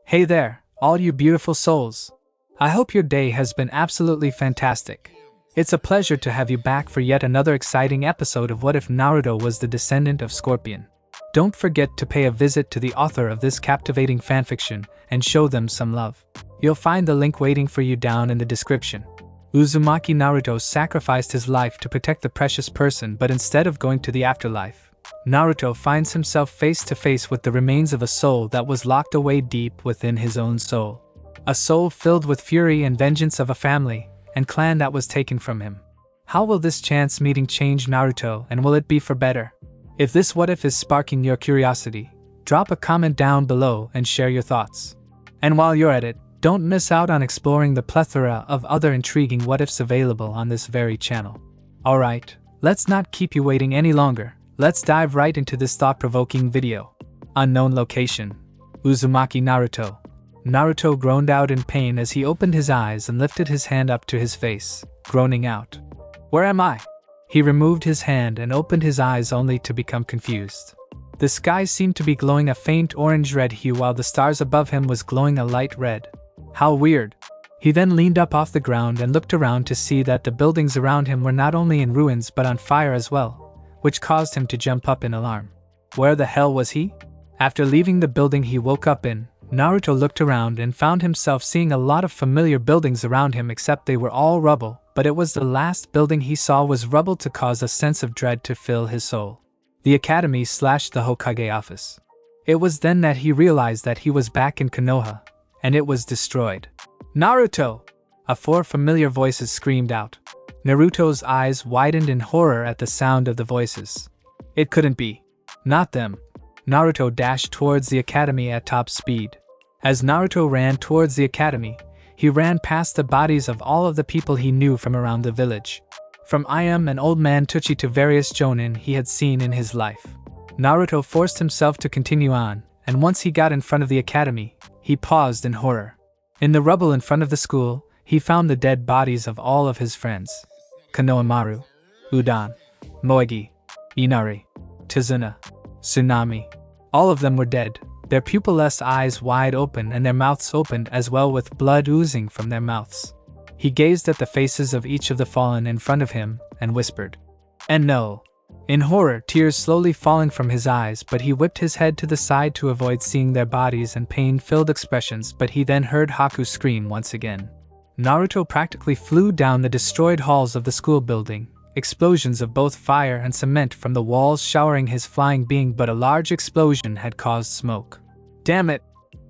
Hey there, all you beautiful souls. I hope your day has been absolutely fantastic. It's a pleasure to have you back for yet another exciting episode of What If Naruto Was the Descendant of Scorpion. Don't forget to pay a visit to the author of this captivating fanfiction and show them some love. You'll find the link waiting for you down in the description. Uzumaki Naruto sacrificed his life to protect the precious person, but instead of going to the afterlife, Naruto finds himself face to face with the remains of a soul that was locked away deep within his own soul. A soul filled with fury and vengeance of a family and clan that was taken from him. How will this chance meeting change Naruto, and will it be for better? If this what if is sparking your curiosity, drop a comment down below and share your thoughts. And while you're at it, don't miss out on exploring the plethora of other intriguing what ifs available on this very channel. Alright, let's not keep you waiting any longer. Let's dive right into this thought-provoking video. Unknown location. Uzumaki Naruto. Naruto groaned out in pain as he opened his eyes and lifted his hand up to his face, groaning out. Where am I? He removed his hand and opened his eyes only to become confused. The sky seemed to be glowing a faint orange-red hue while the stars above him was glowing a light red. How weird. He then leaned up off the ground and looked around to see that the buildings around him were not only in ruins but on fire as well, which caused him to jump up in alarm. Where the hell was he? After leaving the building he woke up in, Naruto looked around and found himself seeing a lot of familiar buildings around him, except they were all rubble, but it was the last building he saw was rubble to cause a sense of dread to fill his soul. The academy / the Hokage office. It was then that he realized that he was back in Konoha, and it was destroyed. Naruto! Four familiar voices screamed out. Naruto's eyes widened in horror at the sound of the voices. It couldn't be. Not them. Naruto dashed towards the academy at top speed. As Naruto ran towards the academy, he ran past the bodies of all of the people he knew from around the village. From Iam and Old Man Tucci to various jonin he had seen in his life. Naruto forced himself to continue on, and once he got in front of the academy, he paused in horror. In the rubble in front of the school, he found the dead bodies of all of his friends. Konohamaru, Udan, Moegi, Inari, Tizuna, Tsunami. All of them were dead, their pupilless eyes wide open and their mouths opened as well, with blood oozing from their mouths. He gazed at the faces of each of the fallen in front of him and whispered, "And no." In horror, tears slowly falling from his eyes, but he whipped his head to the side to avoid seeing their bodies and pain-filled expressions, but he then heard Haku scream once again. Naruto practically flew down the destroyed halls of the school building, explosions of both fire and cement from the walls showering his flying being, but a large explosion had caused smoke. Damn it!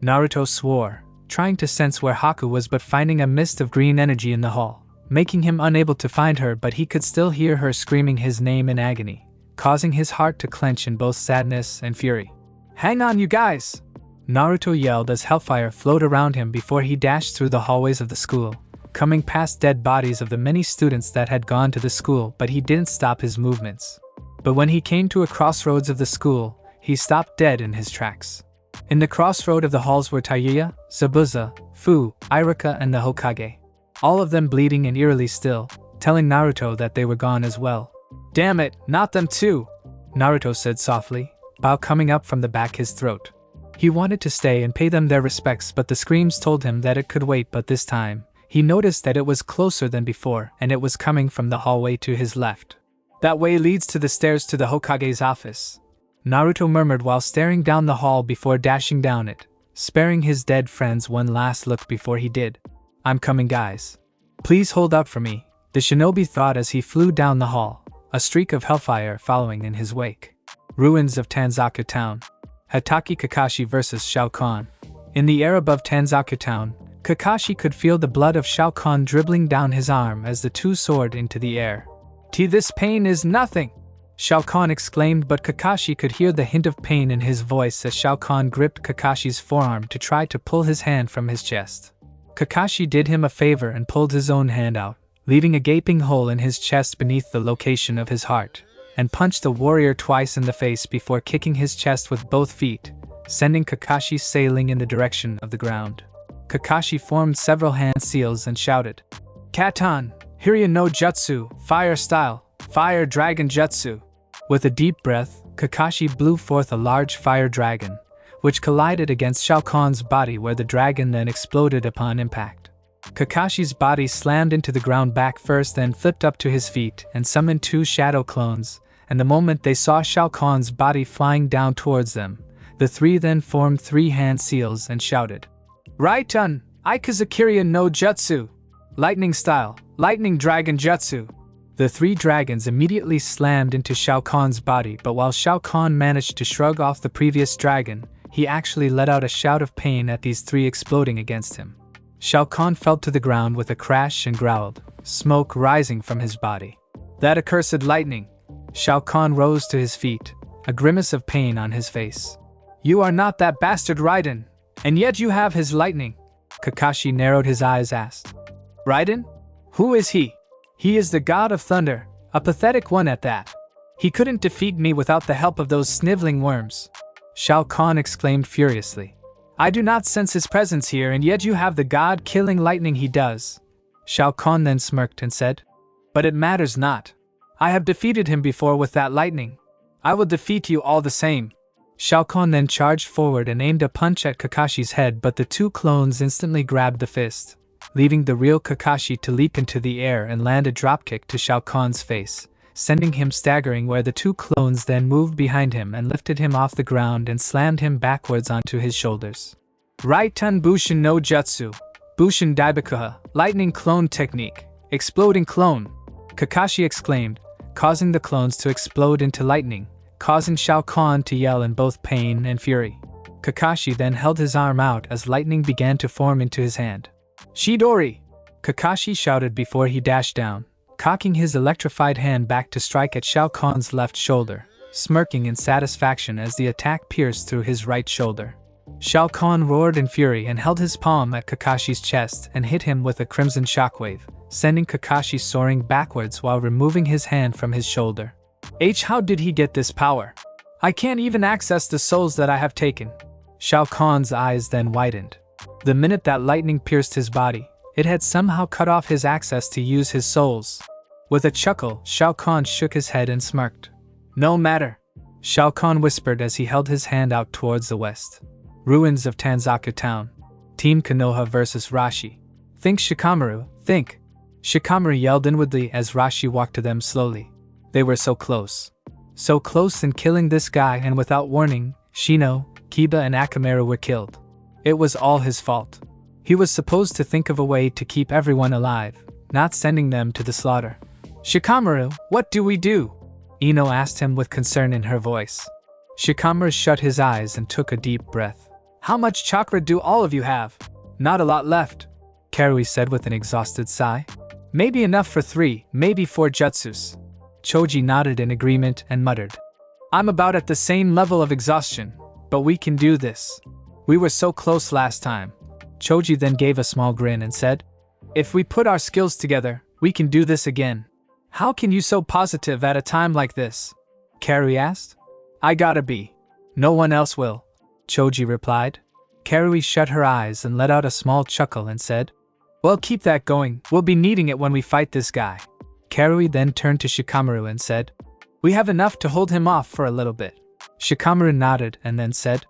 Naruto swore, trying to sense where Haku was but finding a mist of green energy in the hall, making him unable to find her, but he could still hear her screaming his name in agony, causing his heart to clench in both sadness and fury. Hang on, you guys! Naruto yelled as hellfire flowed around him before he dashed through the hallways of the school, coming past dead bodies of the many students that had gone to the school, but he didn't stop his movements. But when he came to a crossroads of the school, he stopped dead in his tracks. In the crossroad of the halls were Taiya, Zabuza, Fu, Iruka and the Hokage. All of them bleeding and eerily still, telling Naruto that they were gone as well. Damn it, not them too! Naruto said softly, bow coming up from the back his throat. He wanted to stay and pay them their respects, but the screams told him that it could wait, but this time, he noticed that it was closer than before, and it was coming from the hallway to his left. That way leads to the stairs to the Hokage's office. Naruto murmured while staring down the hall before dashing down it, sparing his dead friends one last look before he did. I'm coming, guys. Please hold up for me, the shinobi thought as he flew down the hall, a streak of hellfire following in his wake. Ruins of Tanzaku Town. Hatake Kakashi vs Shao Kahn. In the air above Tanzaku Town, Kakashi could feel the blood of Shao Kahn dribbling down his arm as the two soared into the air. This pain is nothing! Shao Kahn exclaimed, but Kakashi could hear the hint of pain in his voice as Shao Kahn gripped Kakashi's forearm to try to pull his hand from his chest. Kakashi did him a favor and pulled his own hand out, leaving a gaping hole in his chest beneath the location of his heart, and punched the warrior twice in the face before kicking his chest with both feet, sending Kakashi sailing in the direction of the ground. Kakashi formed several hand seals and shouted, "Katan, Hiryu no Jutsu, Fire Style, Fire Dragon Jutsu." With a deep breath, Kakashi blew forth a large fire dragon, which collided against Shao Kahn's body where the dragon then exploded upon impact. Kakashi's body slammed into the ground back first, then flipped up to his feet and summoned 2 shadow clones, and the moment they saw Shao Kahn's body flying down towards them, the 3 then formed 3 hand seals and shouted, "Raitun, Ikazakirya no Jutsu! Lightning style, lightning dragon jutsu!" The 3 dragons immediately slammed into Shao Kahn's body, but while Shao Kahn managed to shrug off the previous dragon, he actually let out a shout of pain at these 3 exploding against him. Shao Kahn fell to the ground with a crash and growled, smoke rising from his body. "That accursed lightning!" Shao Kahn rose to his feet, a grimace of pain on his face. "You are not that bastard Raiden, and yet you have his lightning." Kakashi narrowed his eyes, asked, "Raiden? Who is he?" "He is the god of thunder, a pathetic one at that. He couldn't defeat me without the help of those sniveling worms," Shao Kahn exclaimed furiously. "I do not sense his presence here, and yet you have the god-killing lightning he does." Shao Kahn then smirked and said, "But it matters not. I have defeated him before with that lightning. I will defeat you all the same." Shao Kahn then charged forward and aimed a punch at Kakashi's head, but the 2 clones instantly grabbed the fist, leaving the real Kakashi to leap into the air and land a dropkick to Shao Kahn's face, sending him staggering, where the 2 clones then moved behind him and lifted him off the ground and slammed him backwards onto his shoulders. "Raitun Bushin no Jutsu, Bushin Daibakuha, lightning clone technique, exploding clone!" Kakashi exclaimed, causing the clones to explode into lightning, causing Shao Kahn to yell in both pain and fury. Kakashi then held his arm out as lightning began to form into his hand. "Chidori!" Kakashi shouted before he dashed down, cocking his electrified hand back to strike at Shao Kahn's left shoulder, smirking in satisfaction as the attack pierced through his right shoulder. Shao Kahn roared in fury and held his palm at Kakashi's chest and hit him with a crimson shockwave, sending Kakashi soaring backwards while removing his hand from his shoulder. How did he get this power? I can't even access the souls that I have taken." Shao Kahn's eyes then widened. The minute that lightning pierced his body, it had somehow cut off his access to use his souls. With a chuckle, Shao Kahn shook his head and smirked. "No matter," Shao Kahn whispered as he held his hand out towards the west. Ruins of Tanzaku Town. Team Konoha vs Rashi. "Think, Shikamaru, think!" Shikamaru yelled inwardly as Rashi walked to them slowly. They were so close. So close in killing this guy, and without warning, Shino, Kiba and Akamaru were killed. It was all his fault. He was supposed to think of a way to keep everyone alive, not sending them to the slaughter. "Shikamaru, what do we do?" Ino asked him with concern in her voice. Shikamaru shut his eyes and took a deep breath. "How much chakra do all of you have?" "Not a lot left," Karui said with an exhausted sigh. "Maybe enough for 3, maybe 4 jutsus." Choji nodded in agreement and muttered, "I'm about at the same level of exhaustion, but we can do this. We were so close last time." Choji then gave a small grin and said, "If we put our skills together, we can do this again." "How can you so positive at a time like this?" Karui asked. "I gotta be. No one else will," Choji replied. Karui shut her eyes and let out a small chuckle and said, "Well, keep that going, we'll be needing it when we fight this guy." Karui then turned to Shikamaru and said, "We have enough to hold him off for a little bit." Shikamaru nodded and then said,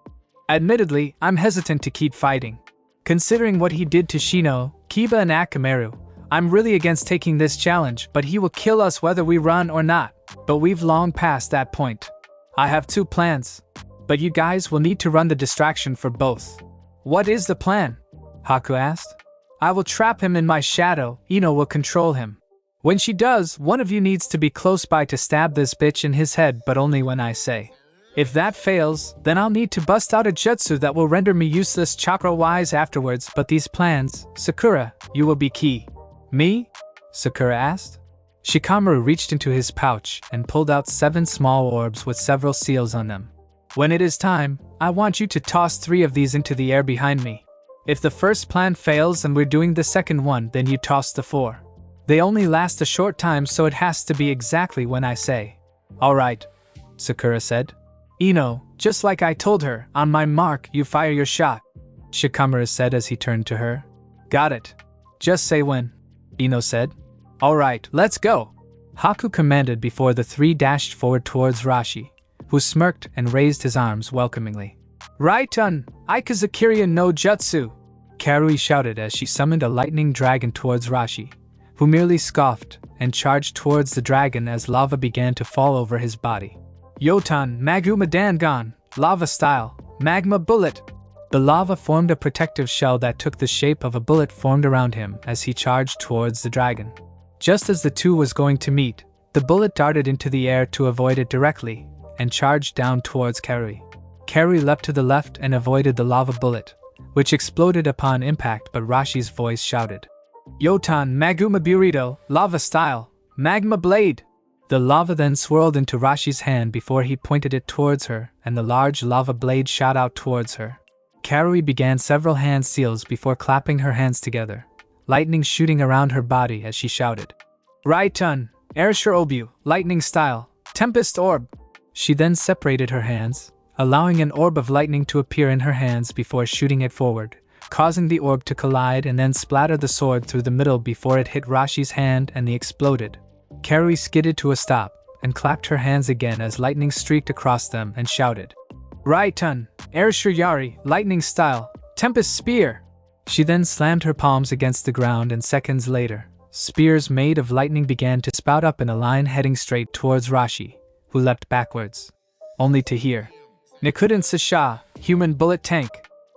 "Admittedly, I'm hesitant to keep fighting. Considering what he did to Shino, Kiba and Akamaru, I'm really against taking this challenge, but he will kill us whether we run or not. But we've long passed that point. I have 2 plans. But you guys will need to run the distraction for both." "What is the plan?" Haku asked. "I will trap him in my shadow, Ino will control him. When she does, one of you needs to be close by to stab this bitch in his head, but only when I say. If that fails, then I'll need to bust out a jutsu that will render me useless chakra-wise afterwards, but these plans, Sakura, you will be key." "Me?" Sakura asked. Shikamaru reached into his pouch and pulled out 7 small orbs with several seals on them. "When it is time, I want you to toss 3 of these into the air behind me. If the first plan fails and we're doing the second one, then you toss the 4. They only last a short time, so it has to be exactly when I say." "Alright," Sakura said. "Ino, just like I told her, on my mark, you fire your shot," Shikamaru said as he turned to her. "Got it. Just say when," Ino said. "Alright, let's go," Haku commanded before the 3 dashed forward towards Rashi, who smirked and raised his arms welcomingly. Raitun, Ikazakirya no Jutsu! Karui shouted as she summoned a lightning dragon towards Rashi, who merely scoffed and charged towards the dragon as lava began to fall over his body. Yotan Maguma Dangon, lava style, magma bullet! The lava formed a protective shell that took the shape of a bullet formed around him as he charged towards the dragon. Just as the two was going to meet, the bullet darted into the air to avoid it directly and charged down towards Karui. Karui leapt to the left and avoided the lava bullet, which exploded upon impact, but Rashi's voice shouted, Yotan Maguma Burrito, lava style, magma blade! The lava then swirled into Rashi's hand before he pointed it towards her, and the large lava blade shot out towards her. Karui began several hand seals before clapping her hands together, lightning shooting around her body as she shouted, Raitun, Airshur Obu, lightning style, tempest orb! She then separated her hands, allowing an orb of lightning to appear in her hands before shooting it forward, causing the orb to collide and then splatter the sword through the middle before it hit Rashi's hand and the exploded. Karui skidded to a stop and clapped her hands again as lightning streaked across them and shouted, Raitun, Airshur Yari, lightning style, tempest spear! She then slammed her palms against the ground, and seconds later, spears made of lightning began to spout up in a line heading straight towards Rashi, who leapt backwards, only to hear, Nikuden Sasha, human bullet tank,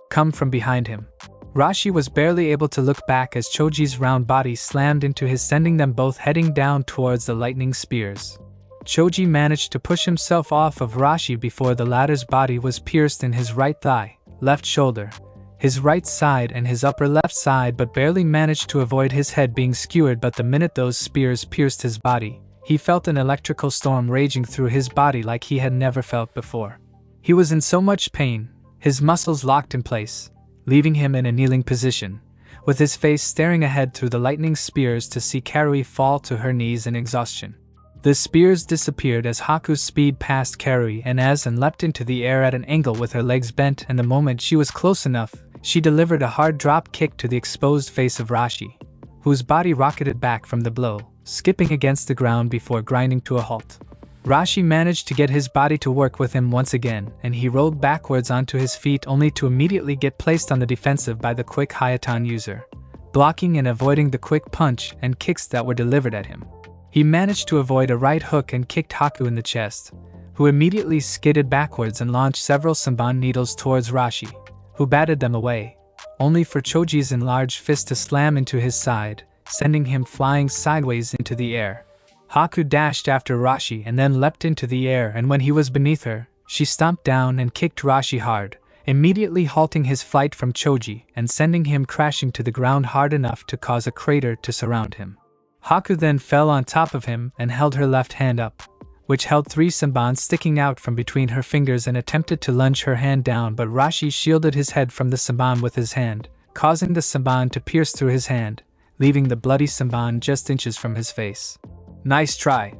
come from behind him. Rashi was barely able to look back as Choji's round body slammed into his, sending them both heading down towards the lightning spears. Choji managed to push himself off of Rashi before the latter's body was pierced in his right thigh, left shoulder, his right side and his upper left side, but barely managed to avoid his head being skewered. But the minute those spears pierced his body, he felt an electrical storm raging through his body like he had never felt before. He was in so much pain, his muscles locked in place, leaving him in a kneeling position, with his face staring ahead through the lightning spears to see Karui fall to her knees in exhaustion. The spears disappeared as Haku's speed passed Karui and leapt into the air at an angle with her legs bent, and the moment she was close enough, she delivered a hard drop kick to the exposed face of Rashi, whose body rocketed back from the blow, skipping against the ground before grinding to a halt. Rashi managed to get his body to work with him once again, and he rolled backwards onto his feet only to immediately get placed on the defensive by the quick Hayatan user, blocking and avoiding the quick punch and kicks that were delivered at him. He managed to avoid a right hook and kicked Haku in the chest, who immediately skidded backwards and launched several Sanban needles towards Rashi, who batted them away, only for Choji's enlarged fist to slam into his side, sending him flying sideways into the air. Haku dashed after Rashi and then leapt into the air, and when he was beneath her, she stomped down and kicked Rashi hard, immediately halting his flight from Choji and sending him crashing to the ground hard enough to cause a crater to surround him. Haku then fell on top of him and held her left hand up, which held 3 Sanban sticking out from between her fingers, and attempted to lunge her hand down, but Rashi shielded his head from the Sanban with his hand, causing the Sanban to pierce through his hand, leaving the bloody Sanban just inches from his face. Nice try,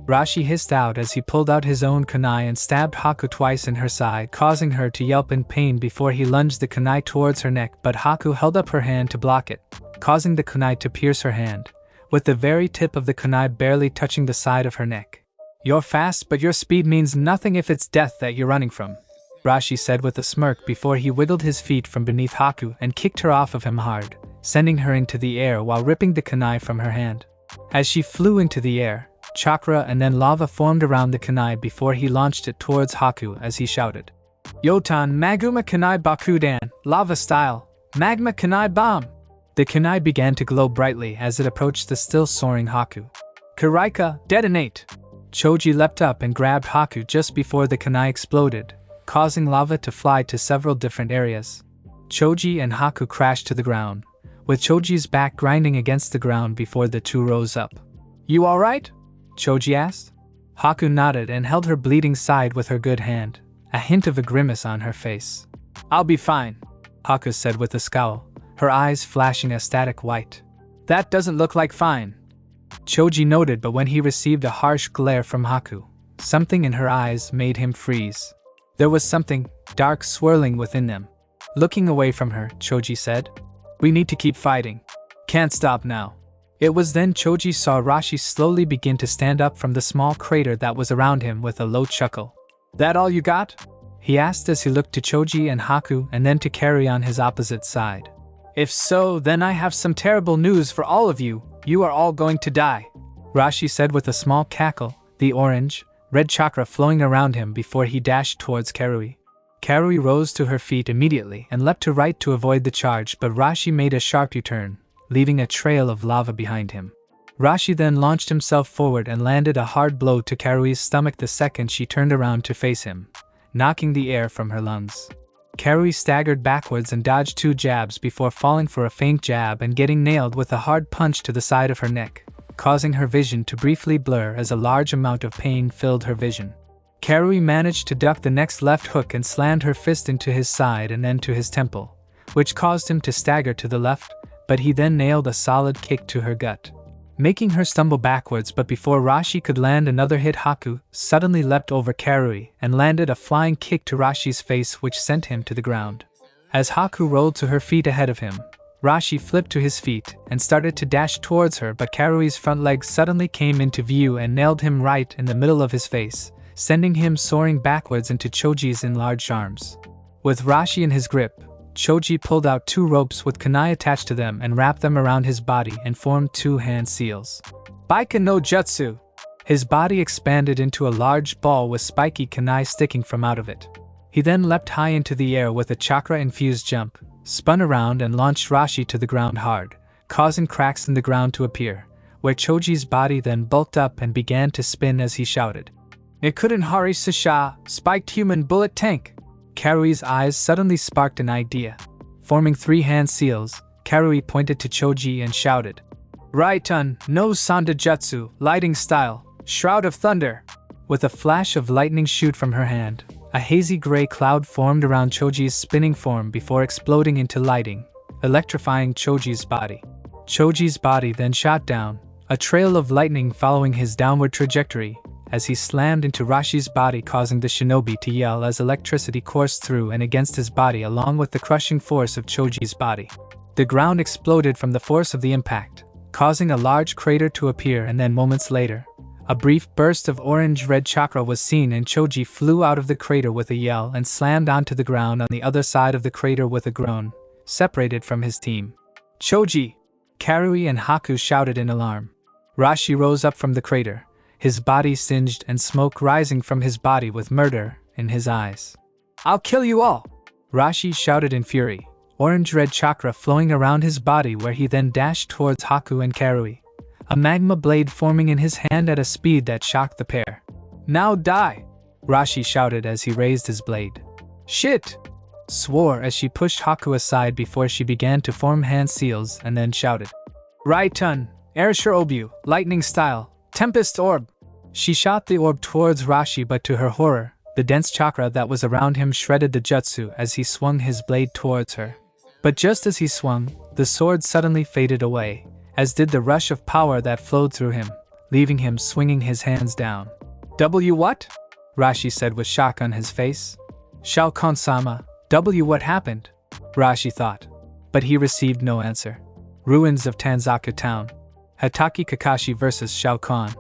Rashi hissed out as he pulled out his own kunai and stabbed Haku twice in her side, causing her to yelp in pain before he lunged the kunai towards her neck, but Haku held up her hand to block it, causing the kunai to pierce her hand, with the very tip of the kunai barely touching the side of her neck. You're fast, but your speed means nothing if it's death that you're running from, Rashi said with a smirk before he wiggled his feet from beneath Haku and kicked her off of him hard, sending her into the air while ripping the kunai from her hand. As she flew into the air, chakra and then lava formed around the kunai before he launched it towards Haku as he shouted, Yotan Maguma Kunai Bakudan, lava style, magma kunai bomb! The kunai began to glow brightly as it approached the still soaring Haku. Karaika, detonate! Choji leapt up and grabbed Haku just before the kunai exploded, causing lava to fly to several different areas. Choji and Haku crashed to the ground, with Choji's back grinding against the ground before the two rose up. You alright? Choji asked. Haku nodded and held her bleeding side with her good hand, a hint of a grimace on her face. I'll be fine, Haku said with a scowl, her eyes flashing a static white. That doesn't look like fine, Choji noted, but when he received a harsh glare from Haku, something in her eyes made him freeze. There was something dark swirling within them. Looking away from her, Choji said, We need to keep fighting. Can't stop now. It was then Choji saw Rashi slowly begin to stand up from the small crater that was around him with a low chuckle. That all you got? he asked as he looked to Choji and Haku and then to Carry on his opposite side. If so, then I have some terrible news for all of you. You are all going to die, Rashi said with a small cackle, the orange, red chakra flowing around him before he dashed towards Karui. Karui rose to her feet immediately and leapt to right to avoid the charge, but Rashi made a sharp U-turn, leaving a trail of lava behind him. Rashi then launched himself forward and landed a hard blow to Karui's stomach the second she turned around to face him, knocking the air from her lungs. Karui staggered backwards and dodged 2 jabs before falling for a feint jab and getting nailed with a hard punch to the side of her neck, causing her vision to briefly blur as a large amount of pain filled her vision. Karui managed to duck the next left hook and slammed her fist into his side and then to his temple, which caused him to stagger to the left, but he then nailed a solid kick to her gut, making her stumble backwards. But before Rashi could land another hit, Haku suddenly leapt over Karui and landed a flying kick to Rashi's face, which sent him to the ground. As Haku rolled to her feet ahead of him, Rashi flipped to his feet and started to dash towards her, but Karui's front leg suddenly came into view and nailed him right in the middle of his face, sending him soaring backwards into Choji's enlarged arms. With Rashi in his grip, Choji pulled out 2 ropes with kunai attached to them and wrapped them around his body and formed 2 hand seals. Baika no Jutsu! His body expanded into a large ball with spiky kunai sticking from out of it. He then leapt high into the air with a chakra-infused jump, spun around and launched Rashi to the ground hard, causing cracks in the ground to appear, where Choji's body then bulked up and began to spin as he shouted, "Nikuden Hari Sasha, spiked human bullet tank!" Karui's eyes suddenly sparked an idea. Forming 3 hand seals, Karui pointed to Choji and shouted, "Raiton, no Sanda Jutsu, lighting style, Shroud of Thunder!" With a flash of lightning shoot from her hand, a hazy gray cloud formed around Choji's spinning form before exploding into lighting, electrifying Choji's body. Choji's body then shot down, a trail of lightning following his downward trajectory, as he slammed into Rashi's body, causing the shinobi to yell as electricity coursed through and against his body along with the crushing force of Choji's body. The ground exploded from the force of the impact, causing a large crater to appear, and then moments later, a brief burst of orange-red chakra was seen and Choji flew out of the crater with a yell and slammed onto the ground on the other side of the crater with a groan, separated from his team. "Choji!" Karui and Haku shouted in alarm. Rashi rose up from the crater, his body singed and smoke rising from his body with murder in his eyes. "I'll kill you all!" Rashi shouted in fury, orange-red chakra flowing around his body, where he then dashed towards Haku and Karui, a magma blade forming in his hand at a speed that shocked the pair. "Now die!" Rashi shouted as he raised his blade. "Shit!" swore as she pushed Haku aside before she began to form hand seals and then shouted, "Raiton, Airshire Obu, lightning style, Tempest Orb!" She shot the orb towards Rashi, but to her horror, the dense chakra that was around him shredded the jutsu as he swung his blade towards her. But just as he swung, the sword suddenly faded away, as did the rush of power that flowed through him, leaving him swinging his hands down. "W what?" Rashi said with shock on his face. "Shao Kahn-sama, W what happened?" Rashi thought. But he received no answer. Ruins of Tanzaku Town. Hatake Kakashi vs. Shao Kahn.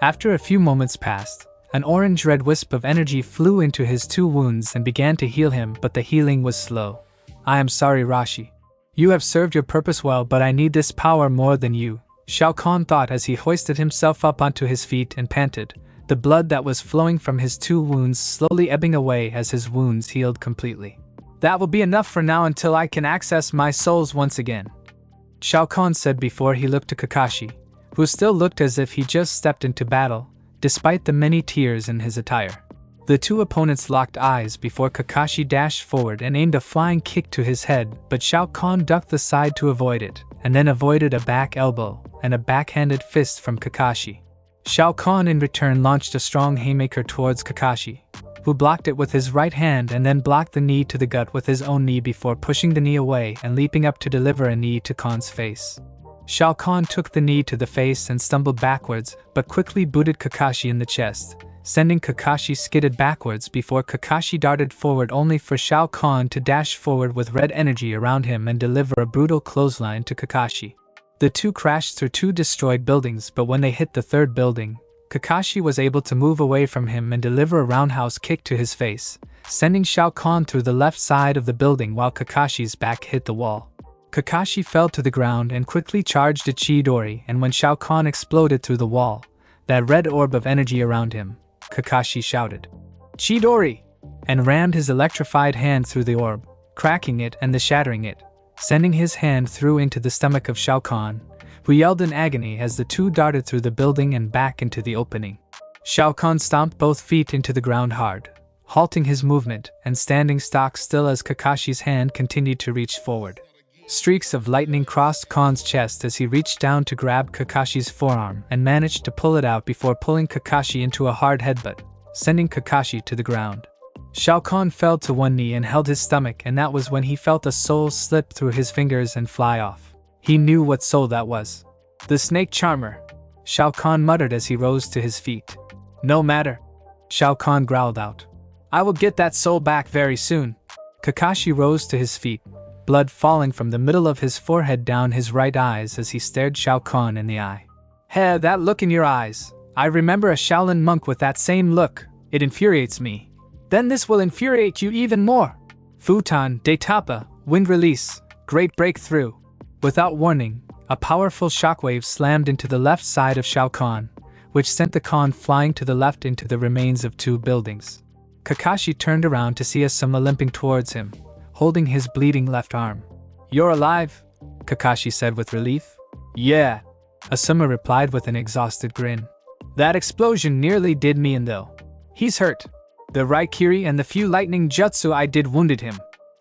After a few moments passed, an orange-red wisp of energy flew into his 2 wounds and began to heal him, but the healing was slow. "I am sorry, Rashi. You have served your purpose well, but I need this power more than you," Shao Kahn thought as he hoisted himself up onto his feet and panted, the blood that was flowing from his 2 wounds slowly ebbing away as his wounds healed completely. "That will be enough for now until I can access my souls once again," Shao Kahn said before he looked to Kakashi, who still looked as if he just stepped into battle, despite the many tears in his attire. The 2 opponents locked eyes before Kakashi dashed forward and aimed a flying kick to his head, but Shao Kahn ducked aside to avoid it, and then avoided a back elbow and a backhanded fist from Kakashi. Shao Kahn in return launched a strong haymaker towards Kakashi, who blocked it with his right hand and then blocked the knee to the gut with his own knee before pushing the knee away and leaping up to deliver a knee to Kahn's face. Shao Kahn took the knee to the face and stumbled backwards, but quickly booted Kakashi in the chest, sending Kakashi skidded backwards before Kakashi darted forward, only for Shao Kahn to dash forward with red energy around him and deliver a brutal clothesline to Kakashi. The 2 crashed through 2 destroyed buildings, but when they hit the 3rd building, Kakashi was able to move away from him and deliver a roundhouse kick to his face, sending Shao Kahn through the left side of the building while Kakashi's back hit the wall. Kakashi fell to the ground and quickly charged a Chidori, and when Shao Kahn exploded through the wall, that red orb of energy around him, Kakashi shouted, "Chidori!" and rammed his electrified hand through the orb, cracking it and shattering it, sending his hand through into the stomach of Shao Kahn, who yelled in agony as the two darted through the building and back into the opening. Shao Kahn stomped both feet into the ground hard, halting his movement and standing stock still as Kakashi's hand continued to reach forward. Streaks of lightning crossed Kahn's chest as he reached down to grab Kakashi's forearm and managed to pull it out before pulling Kakashi into a hard headbutt, sending Kakashi to the ground. Shao Kahn fell to one knee and held his stomach, and that was when he felt a soul slip through his fingers and fly off. He knew what soul that was. "The snake charmer," Shao Kahn muttered as he rose to his feet. "No matter," Shao Kahn growled out. "I will get that soul back very soon." Kakashi rose to his feet, blood falling from the middle of his forehead down his right eyes as he stared Shao Kahn in the eye. "Hey, that look in your eyes. I remember a Shaolin monk with that same look. It infuriates me." "Then this will infuriate you even more." Futon, Detapa, wind release, great breakthrough. Without warning, a powerful shockwave slammed into the left side of Shao Kahn, which sent the Kahn flying to the left into the remains of two buildings. Kakashi turned around to see Asuma limping towards him, holding his bleeding left arm. "You're alive?" Kakashi said with relief. "Yeah," Asuma replied with an exhausted grin. "That explosion nearly did me in though. He's hurt. The Raikiri and the few lightning jutsu I did wounded him.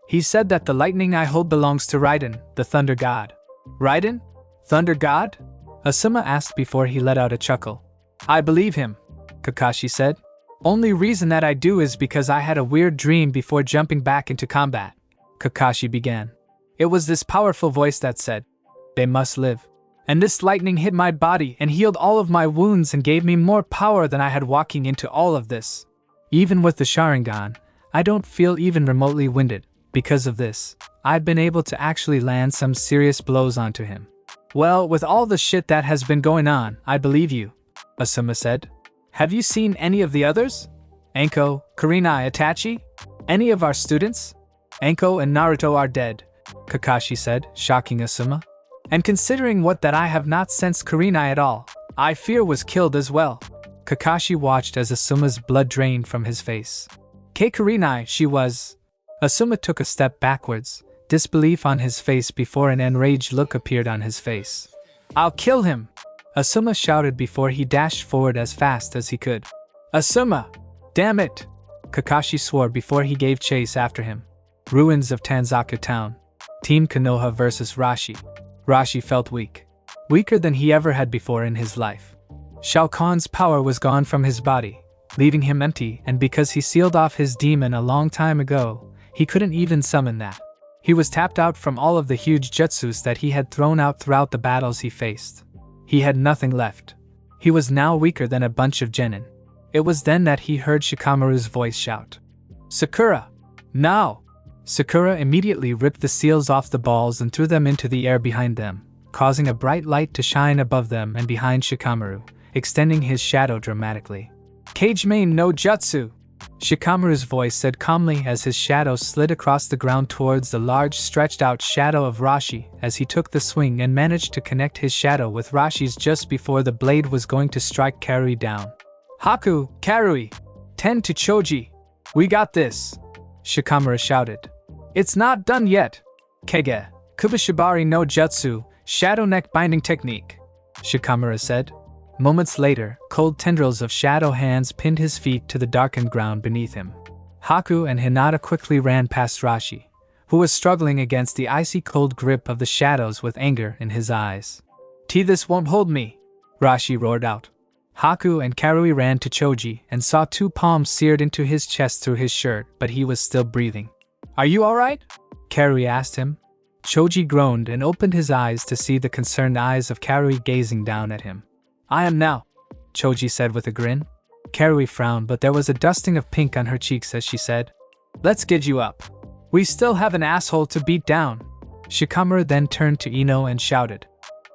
He said that the lightning I hold belongs to Raiden, the Thunder God." "Raiden? Thunder God?" Asuma asked before he let out a chuckle. "I believe him," Kakashi said. "Only reason that I do is because I had a weird dream before jumping back into combat," Kakashi began. "It was this powerful voice that said, 'They must live.' And this lightning hit my body and healed all of my wounds and gave me more power than I had walking into all of this. Even with the Sharingan, I don't feel even remotely winded. Because of this, I've been able to actually land some serious blows onto him." "Well, with all the shit that has been going on, I believe you," Asuma said. "Have you seen any of the others? Anko, Kurenai, Itachi? Any of our students?" "Anko and Naruto are dead," Kakashi said, shocking Asuma. "And considering what that I have not sensed Kurenai at all, I fear was killed as well." Kakashi watched as Asuma's blood drained from his face. "Kurenai, she was..." Asuma took a step backwards, disbelief on his face before an enraged look appeared on his face. "I'll kill him!" Asuma shouted before he dashed forward as fast as he could. "Asuma! Damn it!" Kakashi swore before he gave chase after him. Ruins of Tanzaka Town. Team Konoha vs Rashi. Rashi felt weak. Weaker than he ever had before in his life. Shao Kahn's power was gone from his body, leaving him empty, and because he sealed off his demon a long time ago, he couldn't even summon that. He was tapped out from all of the huge jutsus that he had thrown out throughout the battles he faced. He had nothing left. He was now weaker than a bunch of genin. It was then that he heard Shikamaru's voice shout, "Sakura! Now!" Sakura immediately ripped the seals off the balls and threw them into the air behind them, causing a bright light to shine above them and behind Shikamaru, extending his shadow dramatically. "Cage main no jutsu!" Shikamaru's voice said calmly as his shadow slid across the ground towards the large stretched-out shadow of Rashi as he took the swing and managed to connect his shadow with Rashi's just before the blade was going to strike Karui down. "Haku, Karui! Tend to Choji! We got this!" Shikamaru shouted. "It's not done yet! Kage, Kubashibari no Jutsu, Shadow Neck Binding Technique," Shikamaru said. Moments later, cold tendrils of shadow hands pinned his feet to the darkened ground beneath him. Haku and Hinata quickly ran past Rashi, who was struggling against the icy cold grip of the shadows with anger in his eyes. "This won't hold me," Rashi roared out. Haku and Karui ran to Choji and saw two palms seared into his chest through his shirt, but he was still breathing. "Are you alright?" Karui asked him. Choji groaned and opened his eyes to see the concerned eyes of Karui gazing down at him. "I am now," Choji said with a grin. Karui frowned, but there was a dusting of pink on her cheeks as she said, "Let's get you up. We still have an asshole to beat down." Shikamaru then turned to Ino and shouted,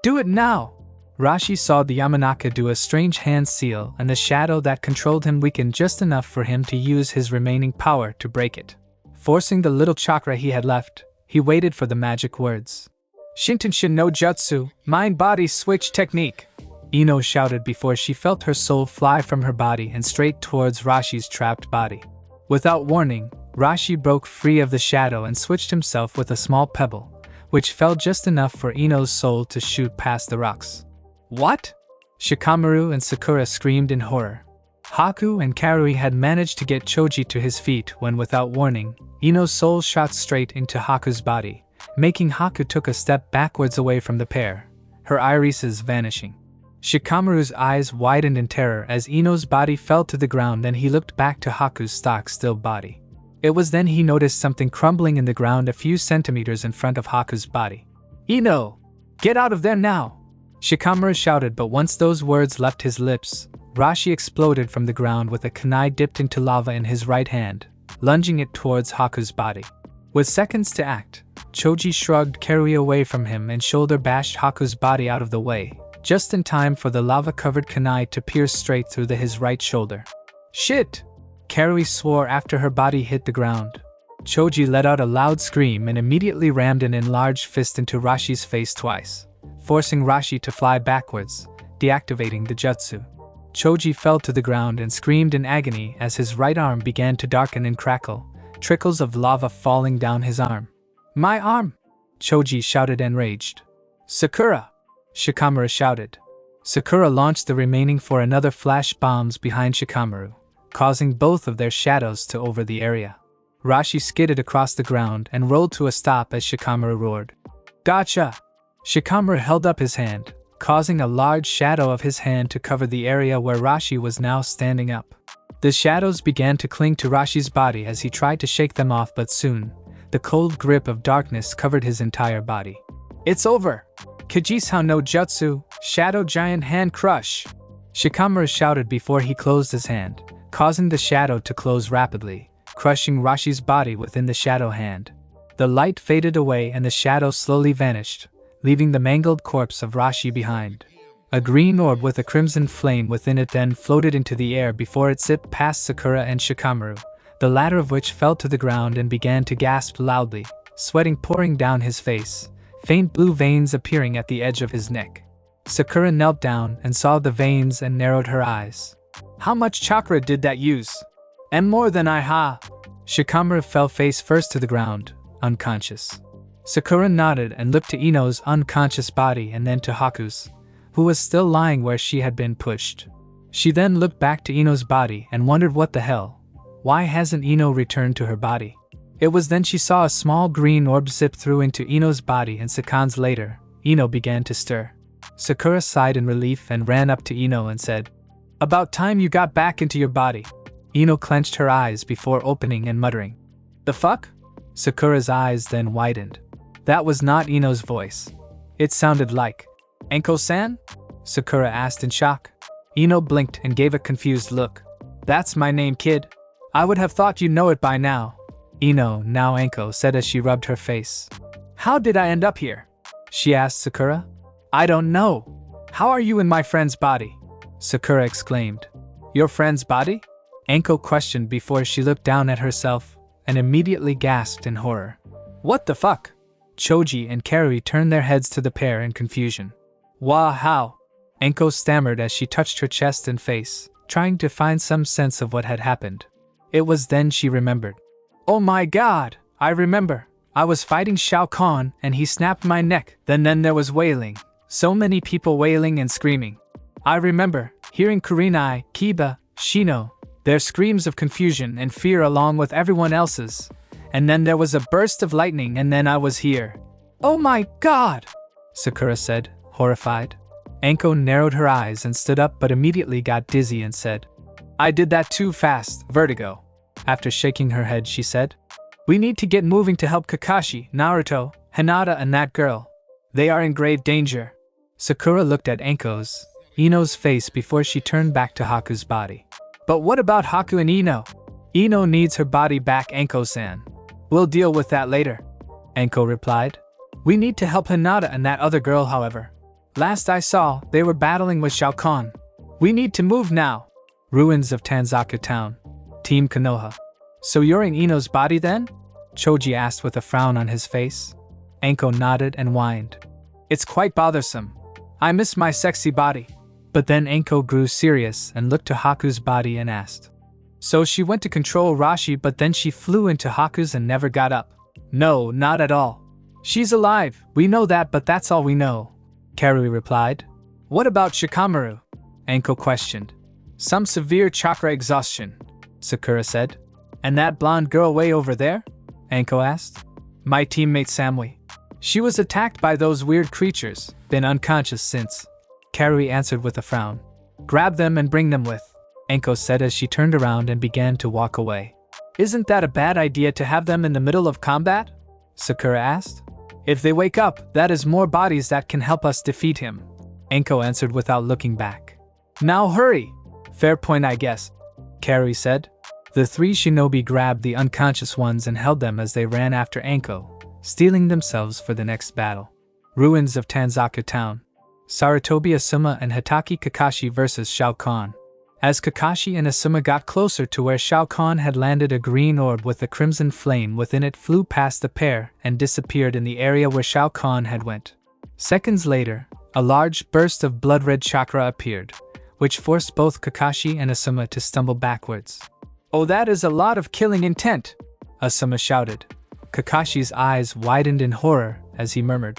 "Do it now!" Rashi saw the Yamanaka do a strange hand seal, and the shadow that controlled him weakened just enough for him to use his remaining power to break it. Forcing the little chakra he had left, he waited for the magic words. Shintenshin no Jutsu, mind-body switch technique, Ino shouted before she felt her soul fly from her body and straight towards Rashi's trapped body. Without warning, Rashi broke free of the shadow and switched himself with a small pebble, which fell just enough for Ino's soul to shoot past the rocks. What? Shikamaru and Sakura screamed in horror. Haku and Karui had managed to get Choji to his feet when, without warning, Ino's soul shot straight into Haku's body, making Haku took a step backwards away from the pair, her irises vanishing. Shikamaru's eyes widened in terror as Ino's body fell to the ground, and he looked back to Haku's stock-still body. It was then he noticed something crumbling in the ground a few centimeters in front of Haku's body. Ino! Get out of there now! Shikamaru shouted, but once those words left his lips, Rashi exploded from the ground with a kunai dipped into lava in his right hand, lunging it towards Haku's body. With seconds to act, Choji shrugged Karui away from him and shoulder-bashed Haku's body out of the way, just in time for the lava-covered kunai to pierce straight through his right shoulder. Shit! Karui swore after her body hit the ground. Choji let out a loud scream and immediately rammed an enlarged fist into Rashi's face twice, forcing Rashi to fly backwards, deactivating the jutsu. Choji fell to the ground and screamed in agony as his right arm began to darken and crackle, trickles of lava falling down his arm. My arm! Choji shouted enraged. Sakura! Shikamaru shouted. Sakura launched the remaining for another flash bombs behind Shikamaru, causing both of their shadows to over the area. Rashi skidded across the ground and rolled to a stop as Shikamaru roared. Gotcha! Shikamaru held up his hand, causing a large shadow of his hand to cover the area where Rashi was now standing up. The shadows began to cling to Rashi's body as he tried to shake them off, but soon, the cold grip of darkness covered his entire body. It's over! Kajisao no Jutsu, Shadow Giant Hand Crush! Shikamaru shouted before he closed his hand, causing the shadow to close rapidly, crushing Rashi's body within the shadow hand. The light faded away and the shadow slowly vanished, leaving the mangled corpse of Rashi behind. A green orb with a crimson flame within it then floated into the air before it zipped past Sakura and Shikamaru, the latter of which fell to the ground and began to gasp loudly, sweating pouring down his face, faint blue veins appearing at the edge of his neck. Sakura knelt down and saw the veins and narrowed her eyes. How much chakra did that use? And more than I ha! Shikamaru fell face first to the ground, unconscious. Sakura nodded and looked to Ino's unconscious body and then to Haku's, who was still lying where she had been pushed. She then looked back to Ino's body and wondered what the hell. Why hasn't Ino returned to her body? It was then she saw a small green orb zip through into Ino's body, and seconds later, Ino began to stir. Sakura sighed in relief and ran up to Ino and said, About time you got back into your body. Ino clenched her eyes before opening and muttering, The fuck? Sakura's eyes then widened. That was not Ino's voice. It sounded like, Anko-san? Sakura asked in shock. Ino blinked and gave a confused look. That's my name, kid. I would have thought you'd know it by now. Ino, now Anko, said as she rubbed her face. How did I end up here? She asked Sakura. I don't know. How are you in my friend's body? Sakura exclaimed. Your friend's body? Anko questioned before she looked down at herself and immediately gasped in horror. What the fuck? Choji and Karui turned their heads to the pair in confusion. Wah, how? Anko stammered as she touched her chest and face, trying to find some sense of what had happened. It was then she remembered. Oh my god, I remember. I was fighting Shao Kahn and he snapped my neck. Then there was wailing. So many people wailing and screaming. I remember hearing Kurenai, Kiba, Shino, their screams of confusion and fear along with everyone else's. And then there was a burst of lightning and then I was here. Oh my god! Sakura said, horrified. Anko narrowed her eyes and stood up but immediately got dizzy and said, I did that too fast, vertigo. After shaking her head, she said, We need to get moving to help Kakashi, Naruto, Hinata and that girl. They are in grave danger. Sakura looked at Ino's face before she turned back to Haku's body. But what about Haku and Ino? Ino needs her body back, Anko-san. We'll deal with that later. Anko replied. We need to help Hinata and that other girl, however. Last I saw, they were battling with Shao Kahn. We need to move now. Ruins of Tanzaku Town. Team Konoha. So you're in Ino's body then? Choji asked with a frown on his face. Anko nodded and whined. It's quite bothersome. I miss my sexy body. But then Anko grew serious and looked to Haku's body and asked. So she went to control Rashi, but then she flew into Haku's and never got up. No, not at all. She's alive, we know that, but that's all we know. Karui replied. What about Shikamaru? Anko questioned. Some severe chakra exhaustion, Sakura said. And that blonde girl way over there? Anko asked. My teammate Samui. She was attacked by those weird creatures, been unconscious since. Karui answered with a frown. Grab them and bring them with, Anko said as she turned around and began to walk away. Isn't that a bad idea to have them in the middle of combat? Sakura asked. If they wake up, that is more bodies that can help us defeat him, Anko answered without looking back. Now hurry! Fair point, I guess, Karui said. The three shinobi grabbed the unconscious ones and held them as they ran after Anko, steeling themselves for the next battle. Ruins of Tanzaku Town. Sarutobi Asuma and Hitaki Kakashi vs Shao Kahn. As Kakashi and Asuma got closer to where Shao Kahn had landed, a green orb with a crimson flame within it flew past the pair and disappeared in the area where Shao Kahn had went. Seconds later, a large burst of blood-red chakra appeared, which forced both Kakashi and Asuma to stumble backwards. Oh, that is a lot of killing intent, Asuma shouted. Kakashi's eyes widened in horror as he murmured.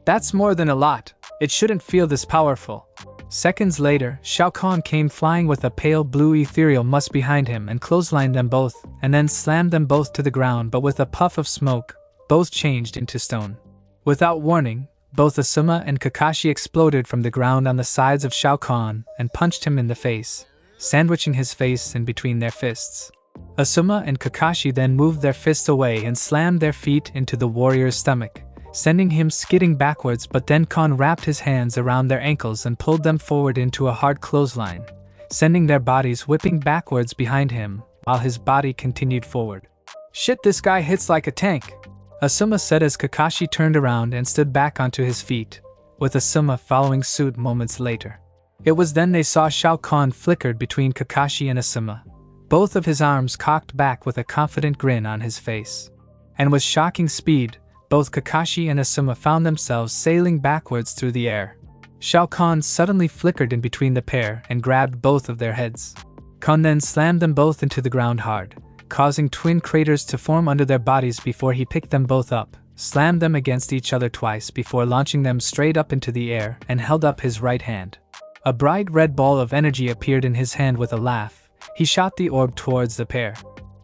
That's more than a lot. It shouldn't feel this powerful. Seconds later, Shao Kahn came flying with a pale blue ethereal mist behind him and clotheslined them both, and then slammed them both to the ground, but with a puff of smoke, both changed into stone. Without warning, both Asuma and Kakashi exploded from the ground on the sides of Shao Kahn and punched him in the face, sandwiching his face in between their fists. Asuma and Kakashi then moved their fists away and slammed their feet into the warrior's stomach, sending him skidding backwards, but then Kahn wrapped his hands around their ankles and pulled them forward into a hard clothesline, sending their bodies whipping backwards behind him, while his body continued forward. Shit, this guy hits like a tank, Asuma said as Kakashi turned around and stood back onto his feet, with Asuma following suit moments later. It was then they saw Shao Kahn flickered between Kakashi and Asuma, both of his arms cocked back with a confident grin on his face. And with shocking speed, both Kakashi and Asuma found themselves sailing backwards through the air. Shao Kahn suddenly flickered in between the pair and grabbed both of their heads. Kahn then slammed them both into the ground hard, causing twin craters to form under their bodies before he picked them both up, slammed them against each other twice before launching them straight up into the air and held up his right hand. A bright red ball of energy appeared in his hand. With a laugh, he shot the orb towards the pair.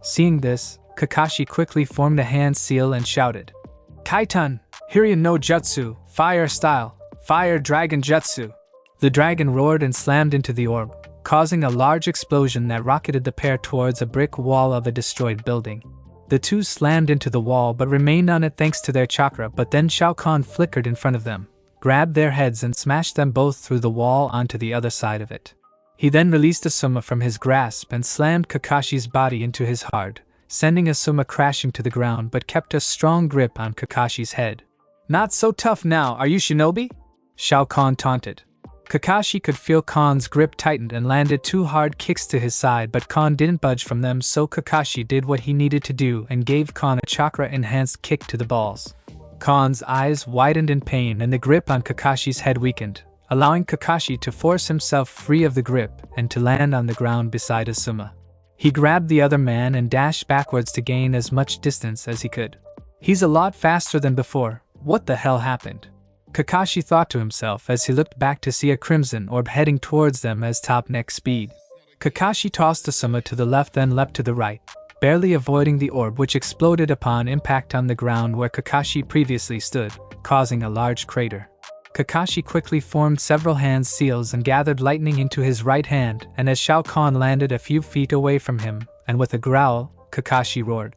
Seeing this, Kakashi quickly formed a hand seal and shouted, Kaitan, Hiryu no Jutsu, Fire Style, Fire Dragon Jutsu. The dragon roared and slammed into the orb, causing a large explosion that rocketed the pair towards a brick wall of a destroyed building. The two slammed into the wall but remained on it thanks to their chakra, but then Shao Kahn flickered in front of them, grabbed their heads and smashed them both through the wall onto the other side of it. He then released Asuma from his grasp and slammed Kakashi's body into his heart, sending Asuma crashing to the ground, but kept a strong grip on Kakashi's head. Not so tough now, are you, shinobi? Shao Kahn taunted. Kakashi could feel Kahn's grip tightened and landed two hard kicks to his side, but Kahn didn't budge from them, so Kakashi did what he needed to do and gave Kahn a chakra-enhanced kick to the balls. Kahn's eyes widened in pain and the grip on Kakashi's head weakened, allowing Kakashi to force himself free of the grip and to land on the ground beside Asuma. He grabbed the other man and dashed backwards to gain as much distance as he could. He's a lot faster than before. What the hell happened? Kakashi thought to himself as he looked back to see a crimson orb heading towards them as top-neck speed. Kakashi tossed Asuma to the left then leapt to the right, barely avoiding the orb, which exploded upon impact on the ground where Kakashi previously stood, causing a large crater. Kakashi quickly formed several hand seals and gathered lightning into his right hand, and as Shao Kahn landed a few feet away from him, and with a growl, Kakashi roared,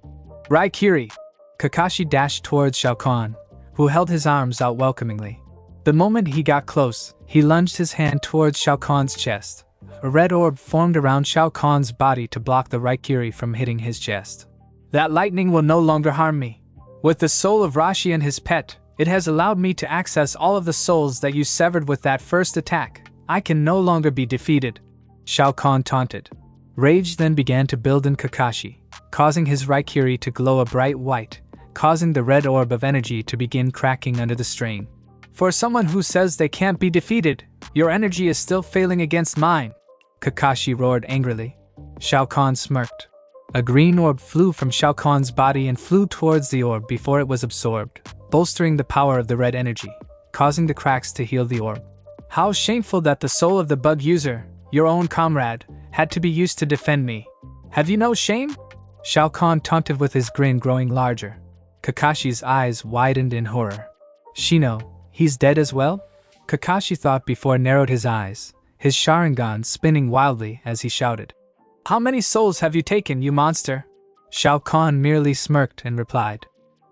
Raikiri! Kakashi dashed towards Shao Kahn, who held his arms out welcomingly. The moment he got close, he lunged his hand towards Shao Kahn's chest. A red orb formed around Shao Kahn's body to block the Raikiri from hitting his chest. That lightning will no longer harm me. With the soul of Rashi and his pet, It has allowed me to access all of the souls that you severed with that first attack. I can no longer be defeated. Shao Kahn taunted. Rage then began to build in Kakashi, causing his Raikiri to glow a bright white, causing the red orb of energy to begin cracking under the strain. For someone who says they can't be defeated, your energy is still failing against mine, Kakashi roared angrily. Shao Kahn smirked. A green orb flew from Shao Kahn's body and flew towards the orb before it was absorbed, bolstering the power of the red energy, causing the cracks to heal the orb. How shameful that the soul of the bug user, your own comrade, had to be used to defend me. Have you no shame? Shao Kahn taunted with his grin growing larger. Kakashi's eyes widened in horror. Shino, he's dead as well? Kakashi thought before narrowed his eyes, his Sharingan spinning wildly as he shouted. How many souls have you taken, you monster? Shao Kahn merely smirked and replied.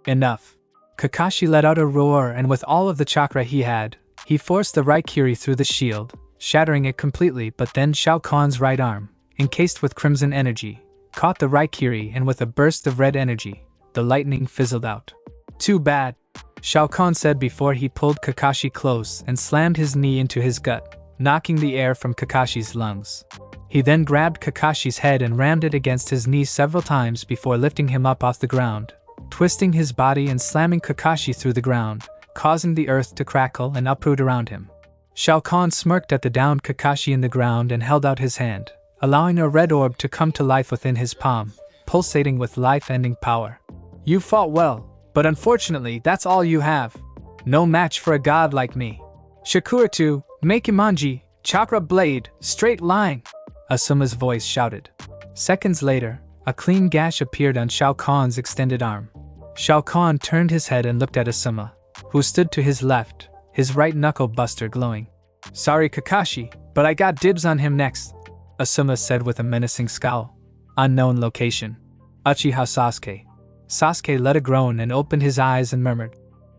Enough. Kakashi let out a roar and with all of the chakra he had, he forced the Raikiri through the shield, shattering it completely, but then Shao Kahn's right arm, encased with crimson energy, caught the Raikiri and with a burst of red energy, the lightning fizzled out. Too bad, Shao Kahn said before he pulled Kakashi close and slammed his knee into his gut, knocking the air from Kakashi's lungs. He then grabbed Kakashi's head and rammed it against his knee several times before lifting him up off the ground, twisting his body and slamming Kakashi through the ground, causing the earth to crackle and uproot around him. Shao Kahn smirked at the downed Kakashi in the ground and held out his hand, allowing a red orb to come to life within his palm, pulsating with life-ending power. You fought well, but unfortunately that's all you have. No match for a god like me. Shakuratu, Makemanji, Chakra Blade, Straight Line, Asuma's voice shouted. Seconds later, a clean gash appeared on Shao Kahn's extended arm. Shao Kahn turned his head and looked at Asuma, who stood to his left, his right knuckle buster glowing. Sorry Kakashi, but I got dibs on him next, Asuma said with a menacing scowl. Unknown location. Uchiha Sasuke. Sasuke let a groan and opened his eyes and murmured,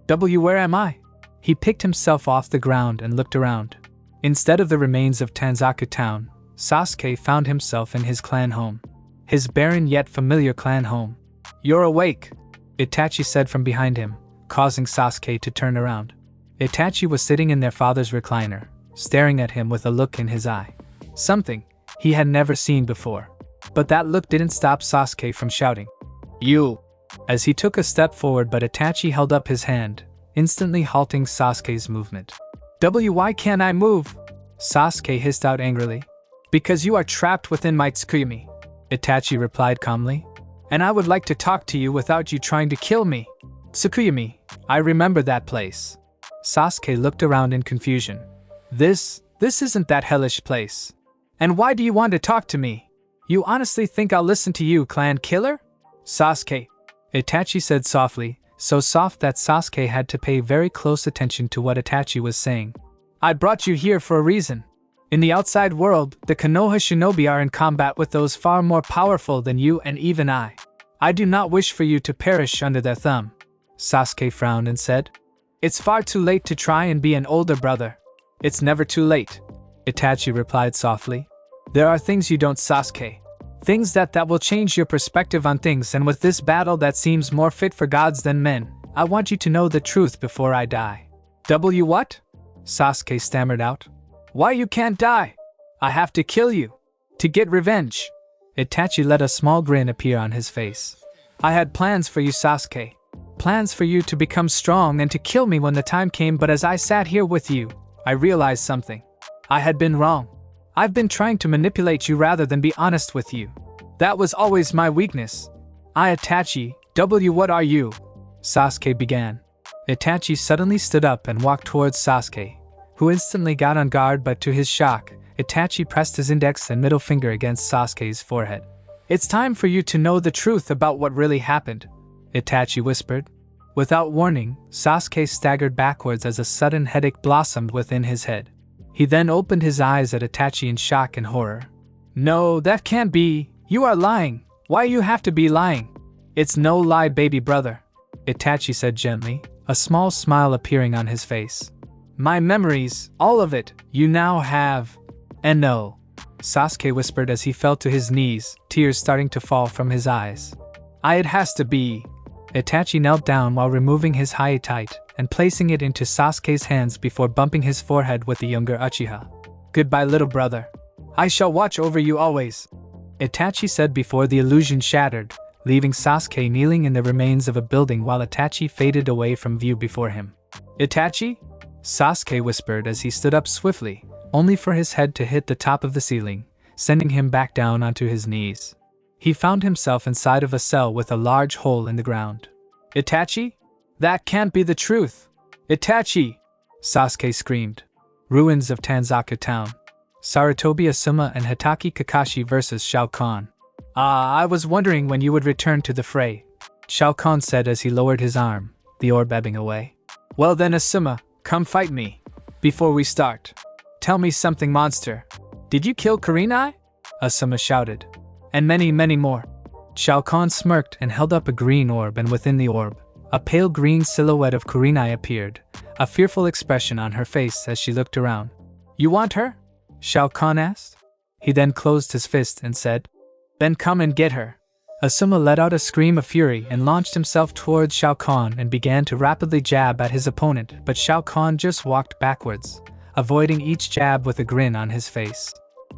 where am I? He picked himself off the ground and looked around. Instead of the remains of Tanzaku town, Sasuke found himself in his clan home. His barren yet familiar clan home. You're awake, Itachi said from behind him, causing Sasuke to turn around. Itachi was sitting in their father's recliner, staring at him with a look in his eye. Something he had never seen before. But that look didn't stop Sasuke from shouting, You! As he took a step forward, but Itachi held up his hand, instantly halting Sasuke's movement. Why can't I move? Sasuke hissed out angrily. Because you are trapped within my Tsukuyami, Itachi replied calmly. And I would like to talk to you without you trying to kill me. Tsukuyami, I remember that place. Sasuke looked around in confusion. This isn't that hellish place. And why do you want to talk to me? You honestly think I'll listen to you, clan killer? Sasuke, Itachi said softly, so soft that Sasuke had to pay very close attention to what Itachi was saying. I brought you here for a reason. In the outside world, the Konoha shinobi are in combat with those far more powerful than you and even I. I do not wish for you to perish under their thumb. Sasuke frowned and said, It's far too late to try and be an older brother. It's never too late, Itachi replied softly. There are things you don't, Sasuke. Things that will change your perspective on things, and with this battle that seems more fit for gods than men, I want you to know the truth before I die. What? Sasuke stammered out. Why you can't die? I have to kill you. To get revenge. Itachi let a small grin appear on his face. I had plans for you, Sasuke. Plans for you to become strong and to kill me when the time came, but as I sat here with you, I realized something. I had been wrong. I've been trying to manipulate you rather than be honest with you. That was always my weakness. Itachi, what are you? Sasuke began. Itachi suddenly stood up and walked towards Sasuke, who instantly got on guard, but to his shock, Itachi pressed his index and middle finger against Sasuke's forehead. It's time for you to know the truth about what really happened, Itachi whispered. Without warning, Sasuke staggered backwards as a sudden headache blossomed within his head. He then opened his eyes at Itachi in shock and horror. No, that can't be. You are lying. Why you have to be lying? It's no lie, baby brother, Itachi said gently, a small smile appearing on his face. My memories, all of it, you now have. And no, Sasuke whispered as he fell to his knees, tears starting to fall from his eyes. It has to be. Itachi knelt down while removing his high-tite, and placing it into Sasuke's hands before bumping his forehead with the younger Uchiha. "Goodbye, little brother. I shall watch over you always," Itachi said before the illusion shattered, leaving Sasuke kneeling in the remains of a building while Itachi faded away from view before him. "Itachi?" Sasuke whispered as he stood up swiftly, only for his head to hit the top of the ceiling, sending him back down onto his knees. He found himself inside of a cell with a large hole in the ground. "Itachi? That can't be the truth! Itachi!" Sasuke screamed. Ruins of Tanzaka Town. Sarutobi Asuma and Hitaki Kakashi vs. Shao Kahn. I was wondering when you would return to the fray," Shao Kahn said as he lowered his arm, the orb ebbing away. "Well then, Asuma, come fight me. Before we start, tell me something, monster. Did you kill Kurenai?" Asuma shouted. "And many, many more." Shao Kahn smirked and held up a green orb, and within the orb, a pale green silhouette of Kurenai appeared, a fearful expression on her face as she looked around. "You want her?" Shao Kahn asked. He then closed his fist and said, "Then come and get her." Asuma let out a scream of fury and launched himself towards Shao Kahn and began to rapidly jab at his opponent, but Shao Kahn just walked backwards, avoiding each jab with a grin on his face.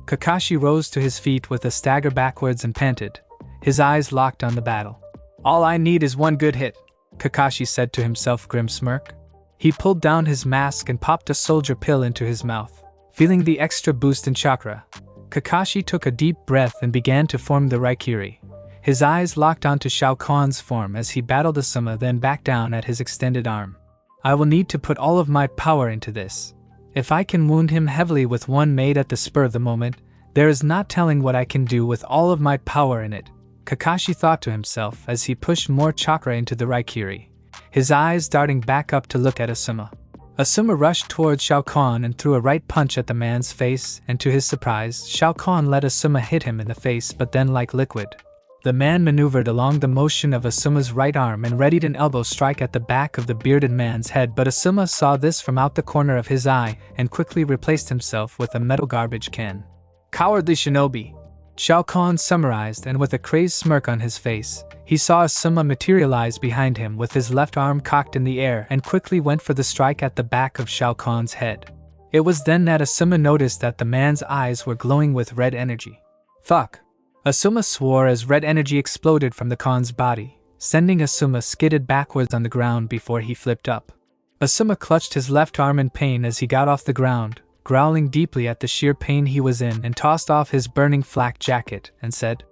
Kakashi rose to his feet with a stagger backwards and panted, his eyes locked on the battle. "All I need is one good hit," Kakashi said to himself, grim smirk. He pulled down his mask and popped a soldier pill into his mouth. Feeling the extra boost in chakra, Kakashi took a deep breath and began to form the Raikiri. His eyes locked onto Shao Kahn's form as he battled Asuma, then back down at his extended arm. "I will need to put all of my power into this. If I can wound him heavily with one made at the spur of the moment, there is not telling what I can do with all of my power in it," Kakashi thought to himself as he pushed more chakra into the Raikiri, his eyes darting back up to look at Asuma. Asuma rushed towards Shao Kahn and threw a right punch at the man's face, and to his surprise, Shao Kahn let Asuma hit him in the face, but then like liquid, the man maneuvered along the motion of Asuma's right arm and readied an elbow strike at the back of the bearded man's head, but Asuma saw this from out the corner of his eye and quickly replaced himself with a metal garbage can. "Cowardly shinobi," Shao Kahn summarized, and with a crazed smirk on his face, he saw Asuma materialize behind him with his left arm cocked in the air and quickly went for the strike at the back of Shao Kahn's head. It was then that Asuma noticed that the man's eyes were glowing with red energy. "Fuck!" Asuma swore as red energy exploded from the Khan's body, sending Asuma skidded backwards on the ground before he flipped up. Asuma clutched his left arm in pain as he got off the ground, growling deeply at the sheer pain he was in, and tossed off his burning flak jacket and said,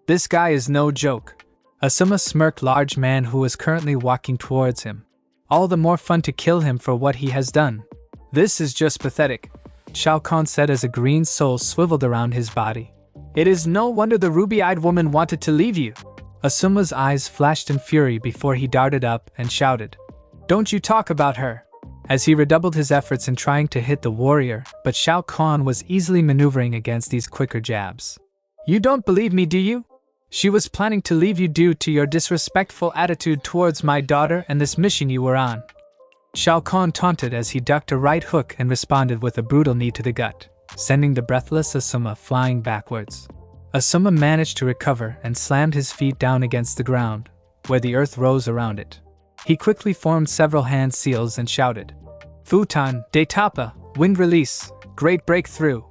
"This guy is no joke." Asuma smirked large man who was currently walking towards him. "All the more fun to kill him for what he has done. This is just pathetic," Shao Kahn said as a green soul swiveled around his body. "It is no wonder the ruby-eyed woman wanted to leave you." Asuma's eyes flashed in fury before he darted up and shouted, "Don't you talk about her," as he redoubled his efforts in trying to hit the warrior, but Shao Kahn was easily maneuvering against these quicker jabs. "You don't believe me, do you? She was planning to leave you due to your disrespectful attitude towards my daughter and this mission you were on." Shao Kahn taunted as he ducked a right hook and responded with a brutal knee to the gut, sending the breathless Asuma flying backwards. Asuma managed to recover and slammed his feet down against the ground, where the earth rose around it. He quickly formed several hand seals and shouted, "Futon, Detapa, wind release, great breakthrough."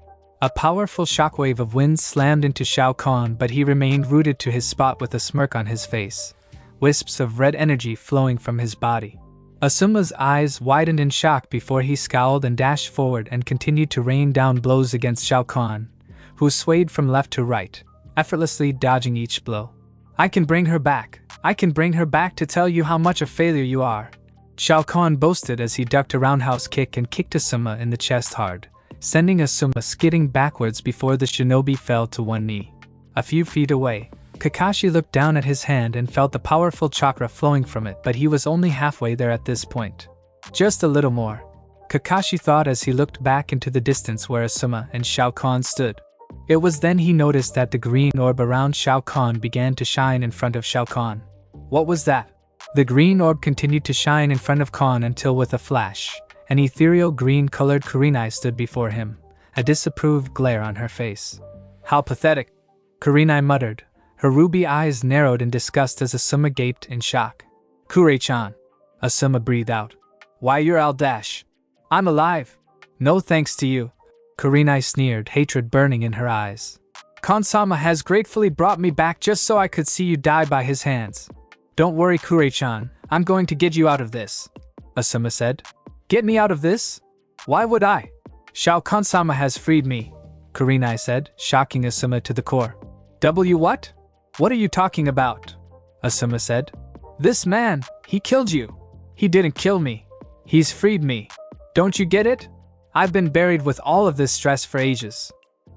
A powerful shockwave of wind slammed into Shao Kahn, but he remained rooted to his spot with a smirk on his face, wisps of red energy flowing from his body. Asuma's eyes widened in shock before he scowled and dashed forward and continued to rain down blows against Shao Kahn, who swayed from left to right, effortlessly dodging each blow. "I can bring her back. I can bring her back to tell you how much a failure you are," Shao Kahn boasted as he ducked a roundhouse kick and kicked Asuma in the chest hard, sending Asuma skidding backwards before the shinobi fell to one knee. A few feet away, Kakashi looked down at his hand and felt the powerful chakra flowing from it, but he was only halfway there at this point. Just a little more, Kakashi thought as he looked back into the distance where Asuma and Shao Kahn stood. It was then he noticed that the green orb around Shao Kahn began to shine in front of Shao Kahn. What was that? The green orb continued to shine in front of Kahn until with a flash, an ethereal green-colored Kurenai stood before him, a disapproved glare on her face. "How pathetic," Kurenai muttered, her ruby eyes narrowed in disgust as Asuma gaped in shock. "Kure-chan," Asuma breathed out. Why, you're Al Dash. I'm alive. No thanks to you. Kurenai sneered, hatred burning in her eyes. Kansama has gratefully brought me back just so I could see you die by his hands. Don't worry, Kure-chan, I'm going to get you out of this, Asuma said. Get me out of this? Why would I? Shao Kahn-sama has freed me, Kurenai said, shocking Asuma to the core. What? What are you talking about? Asuma said. This man, he killed you. He didn't kill me. He's freed me. Don't you get it? I've been buried with all of this stress for ages.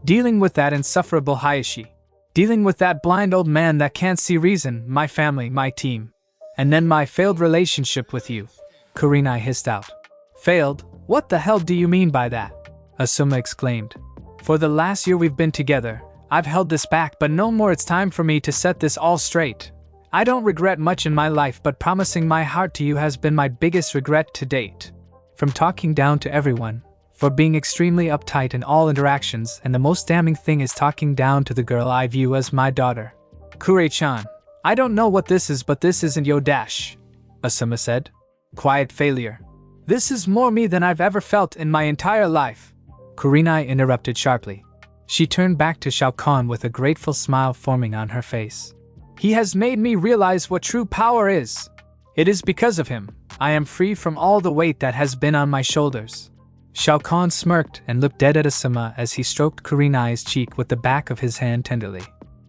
Dealing with that insufferable Hayashi. Dealing with that blind old man that can't see reason, my family, my team. And then my failed relationship with you. Kurenai hissed out. Failed? What the hell do you mean by that? Asuma exclaimed. For the last year we've been together, I've held this back, but no more. It's time for me to set this all straight. I don't regret much in my life, but promising my heart to you has been my biggest regret to date. From talking down to everyone, for being extremely uptight in all interactions, and the most damning thing is talking down to the girl I view as my daughter. Kure-chan, I don't know what this is, but this isn't Yo Dash, Asuma said. Quiet failure. This is more me than I've ever felt in my entire life. Kurenai interrupted sharply. She turned back to Shao Kahn with a grateful smile forming on her face. He has made me realize what true power is. It is because of him I am free from all the weight that has been on my shoulders. Shao Kahn smirked and looked dead at Asuma as he stroked Kurenai's cheek with the back of his hand tenderly.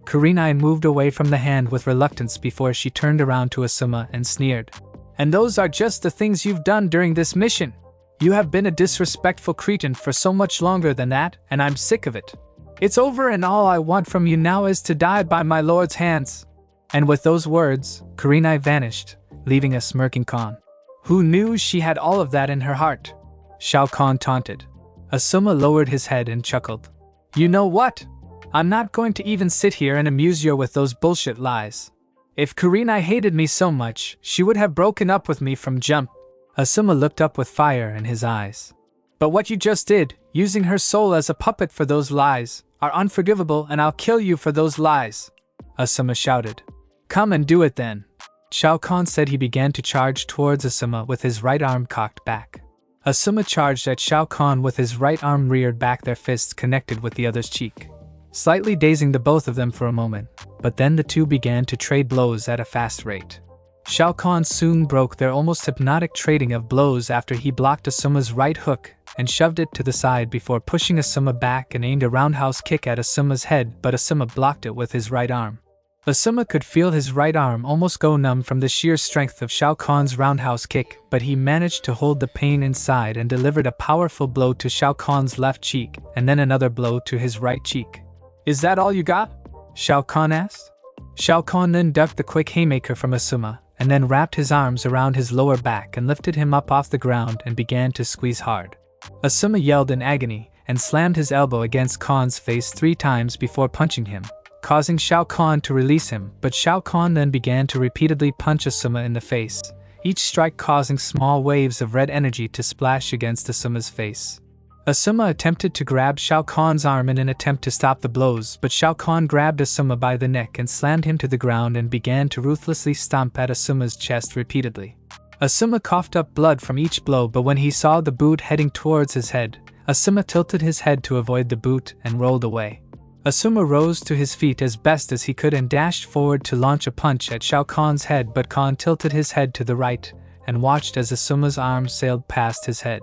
Kurenai moved away from the hand with reluctance before she turned around to Asuma and sneered. And those are just the things you've done during this mission. You have been a disrespectful cretin for so much longer than that, and I'm sick of it. It's over, and all I want from you now is to die by my lord's hands. And with those words, Kurenai vanished, leaving a smirking Kahn. Who knew she had all of that in her heart? Shao Kahn taunted. Asuma lowered his head and chuckled. You know what? I'm not going to even sit here and amuse you with those bullshit lies. If Kurenai hated me so much, she would have broken up with me from jump. Asuma looked up with fire in his eyes. But what you just did, using her soul as a puppet for those lies, are unforgivable, and I'll kill you for those lies, Asuma shouted. Come and do it then. Shao Kahn said. He began to charge towards Asuma with his right arm cocked back. Asuma charged at Shao Kahn with his right arm reared back, their fists connected with the other's cheek, slightly dazing the both of them for a moment, but then the two began to trade blows at a fast rate. Shao Kahn soon broke their almost hypnotic trading of blows after he blocked Asuma's right hook and shoved it to the side before pushing Asuma back and aimed a roundhouse kick at Asuma's head, but Asuma blocked it with his right arm. Asuma could feel his right arm almost go numb from the sheer strength of Shao Kahn's roundhouse kick, but he managed to hold the pain inside and delivered a powerful blow to Shao Kahn's left cheek and then another blow to his right cheek. Is that all you got? Shao Kahn asked. Shao Kahn then ducked the quick haymaker from Asuma, and then wrapped his arms around his lower back and lifted him up off the ground and began to squeeze hard. Asuma yelled in agony and slammed his elbow against Kahn's face 3 times before punching him, causing Shao Kahn to release him, but Shao Kahn then began to repeatedly punch Asuma in the face, each strike causing small waves of red energy to splash against Asuma's face. Asuma attempted to grab Shao Kahn's arm in an attempt to stop the blows, but Shao Kahn grabbed Asuma by the neck and slammed him to the ground and began to ruthlessly stomp at Asuma's chest repeatedly. Asuma coughed up blood from each blow, but when he saw the boot heading towards his head, Asuma tilted his head to avoid the boot and rolled away. Asuma rose to his feet as best as he could and dashed forward to launch a punch at Shao Kahn's head, but Kahn tilted his head to the right and watched as Asuma's arm sailed past his head.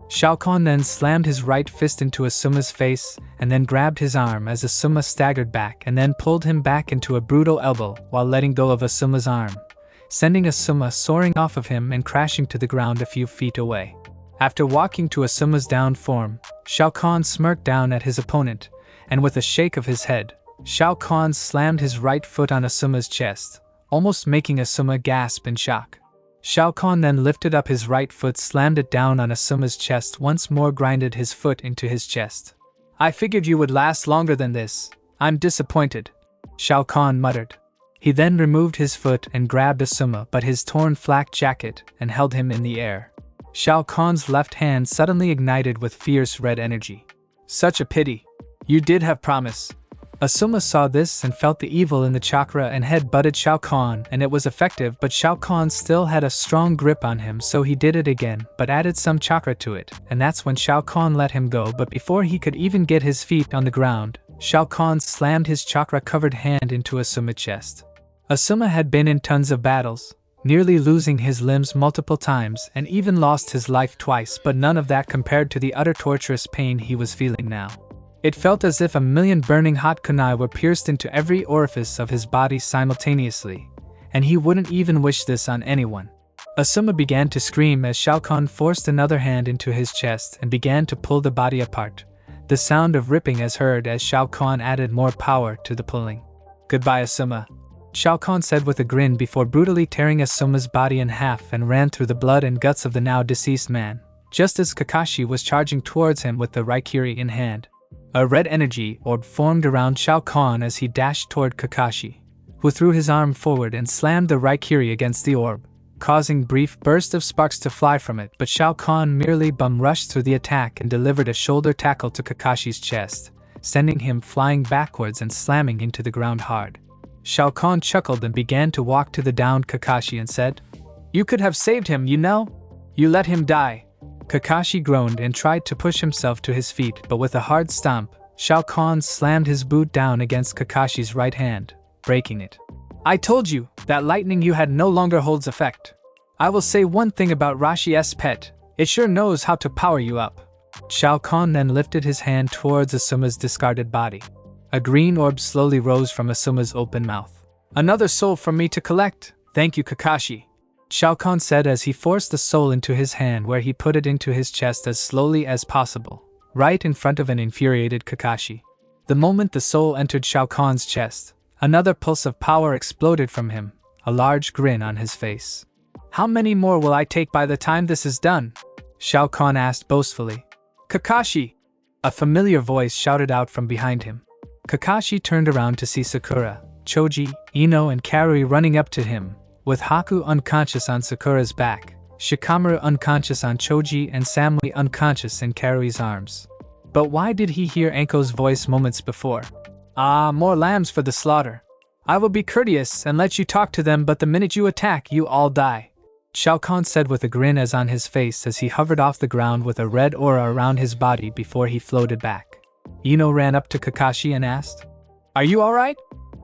Shao Kahn then slammed his right fist into Asuma's face and then grabbed his arm as Asuma staggered back and then pulled him back into a brutal elbow while letting go of Asuma's arm, sending Asuma soaring off of him and crashing to the ground a few feet away. After walking to Asuma's downed form, Shao Kahn smirked down at his opponent, and with a shake of his head, Shao Kahn slammed his right foot on Asuma's chest, almost making Asuma gasp in shock. Shao Kahn then lifted up his right foot, slammed it down on Asuma's chest, once more grinded his foot into his chest. I figured you would last longer than this. I'm disappointed, Shao Kahn muttered. He then removed his foot and grabbed Asuma but his torn flak jacket and held him in the air. Shao Kahn's left hand suddenly ignited with fierce red energy. Such a pity. You did have promise. Asuma saw this and felt the evil in the chakra and head-butted Shao Kahn, and it was effective, but Shao Kahn still had a strong grip on him, so he did it again, but added some chakra to it, and that's when Shao Kahn let him go. But before he could even get his feet on the ground, Shao Kahn slammed his chakra-covered hand into Asuma's chest. Asuma had been in tons of battles, nearly losing his limbs multiple times and even lost his life twice, but none of that compared to the utter torturous pain he was feeling now. It felt as if a million burning hot kunai were pierced into every orifice of his body simultaneously, and he wouldn't even wish this on anyone. Asuma began to scream as Shao Kahn forced another hand into his chest and began to pull the body apart. The sound of ripping is heard as Shao Kahn added more power to the pulling. "Goodbye, Asuma," Shao Kahn said with a grin before brutally tearing Asuma's body in half and ran through the blood and guts of the now deceased man, just as Kakashi was charging towards him with the Raikiri in hand. A red energy orb formed around Shao Kahn as he dashed toward Kakashi, who threw his arm forward and slammed the Raikiri against the orb, causing brief bursts of sparks to fly from it, but Shao Kahn merely bum-rushed through the attack and delivered a shoulder tackle to Kakashi's chest, sending him flying backwards and slamming into the ground hard. Shao Kahn chuckled and began to walk to the downed Kakashi and said, "You could have saved him, you know? You let him die." Kakashi groaned and tried to push himself to his feet, but with a hard stomp, Shao Kahn slammed his boot down against Kakashi's right hand, breaking it. "I told you, that lightning you had no longer holds effect. I will say one thing about Rashi's pet, it sure knows how to power you up." Shao Kahn then lifted his hand towards Asuma's discarded body. A green orb slowly rose from Asuma's open mouth. "Another soul for me to collect, thank you Kakashi," Shao Kahn said as he forced the soul into his hand, where he put it into his chest as slowly as possible, right in front of an infuriated Kakashi. The moment the soul entered Shao Kahn's chest, another pulse of power exploded from him, a large grin on his face. "How many more will I take by the time this is done?" Shao Kahn asked boastfully. "Kakashi!" A familiar voice shouted out from behind him. Kakashi turned around to see Sakura, Choji, Ino and Karui running up to him, with Haku unconscious on Sakura's back, Shikamaru unconscious on Choji and Samui unconscious in Karui's arms. But why did he hear Anko's voice moments before? "Ah, more lambs for the slaughter. I will be courteous and let you talk to them, but the minute you attack, you all die," Shao Kahn said with a grin on his face as he hovered off the ground with a red aura around his body before he floated back. Ino ran up to Kakashi and asked, "Are you alright?"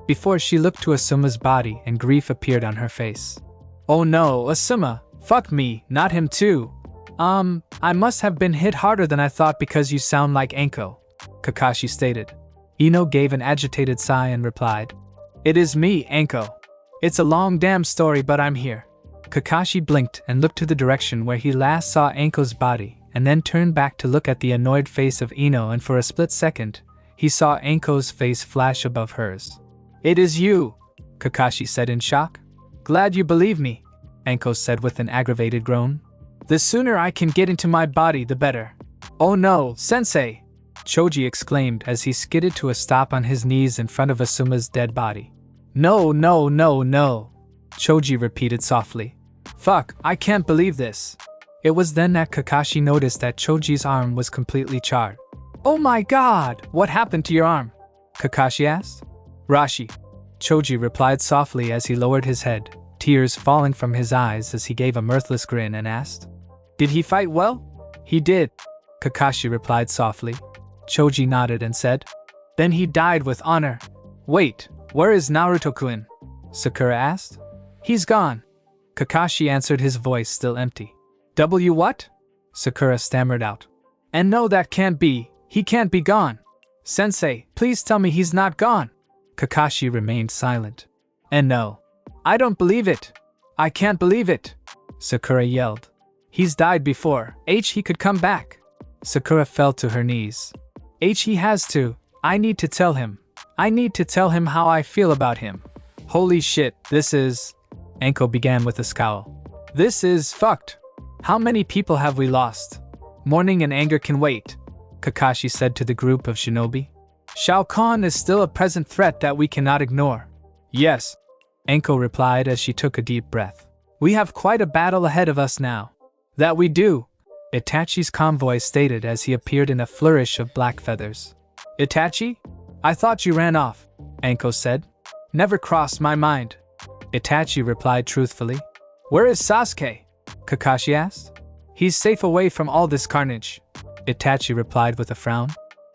Before she looked to Asuma's body and grief appeared on her face. "Oh no, Asuma, fuck me, not him too. I must have been hit harder than I thought because you sound like Anko," Kakashi stated. Ino gave an agitated sigh and replied, "It is me, Anko. It's a long damn story, but I'm here." Kakashi blinked and looked to the direction where he last saw Anko's body, and then turned back to look at the annoyed face of Ino, and for a split second, he saw Anko's face flash above hers. "It is you," Kakashi said in shock. "Glad you believe me," Anko said with an aggravated groan. "The sooner I can get into my body, the better." "Oh no, sensei!" Choji exclaimed as he skidded to a stop on his knees in front of Asuma's dead body. "No, no, no, no," Choji repeated softly. "Fuck, I can't believe this." It was then that Kakashi noticed that Choji's arm was completely charred. "Oh my god, what happened to your arm?" Kakashi asked. "Rashi," Choji replied softly as he lowered his head, tears falling from his eyes as he gave a mirthless grin and asked, "Did he fight well?" "He did," Kakashi replied softly. Choji nodded and said, "Then he died with honor." "Wait, where is Naruto-kun?" Sakura asked. "He's gone," Kakashi answered, his voice still empty. What?" Sakura stammered out. "And no, that can't be, he can't be gone. Sensei, please tell me he's not gone." Kakashi remained silent. "And no. I don't believe it. I can't believe it," Sakura yelled. "He's died before. He could come back." Sakura fell to her knees. He has to. I need to tell him. I need to tell him how I feel about him. Holy shit, this is... Anko began with a scowl. "This is fucked. How many people have we lost?" "Mourning and anger can wait," Kakashi said to the group of shinobi. "Shao Kahn is still a present threat that we cannot ignore." "Yes," Anko replied as she took a deep breath. "We have quite a battle ahead of us now." "That we do," Itachi's calm voice stated as he appeared in a flourish of black feathers. "Itachi?" I thought you ran off, Anko said. Never crossed my mind. Itachi replied truthfully. Where is Sasuke? Kakashi asked. He's safe away from all this carnage, Itachi replied with a frown.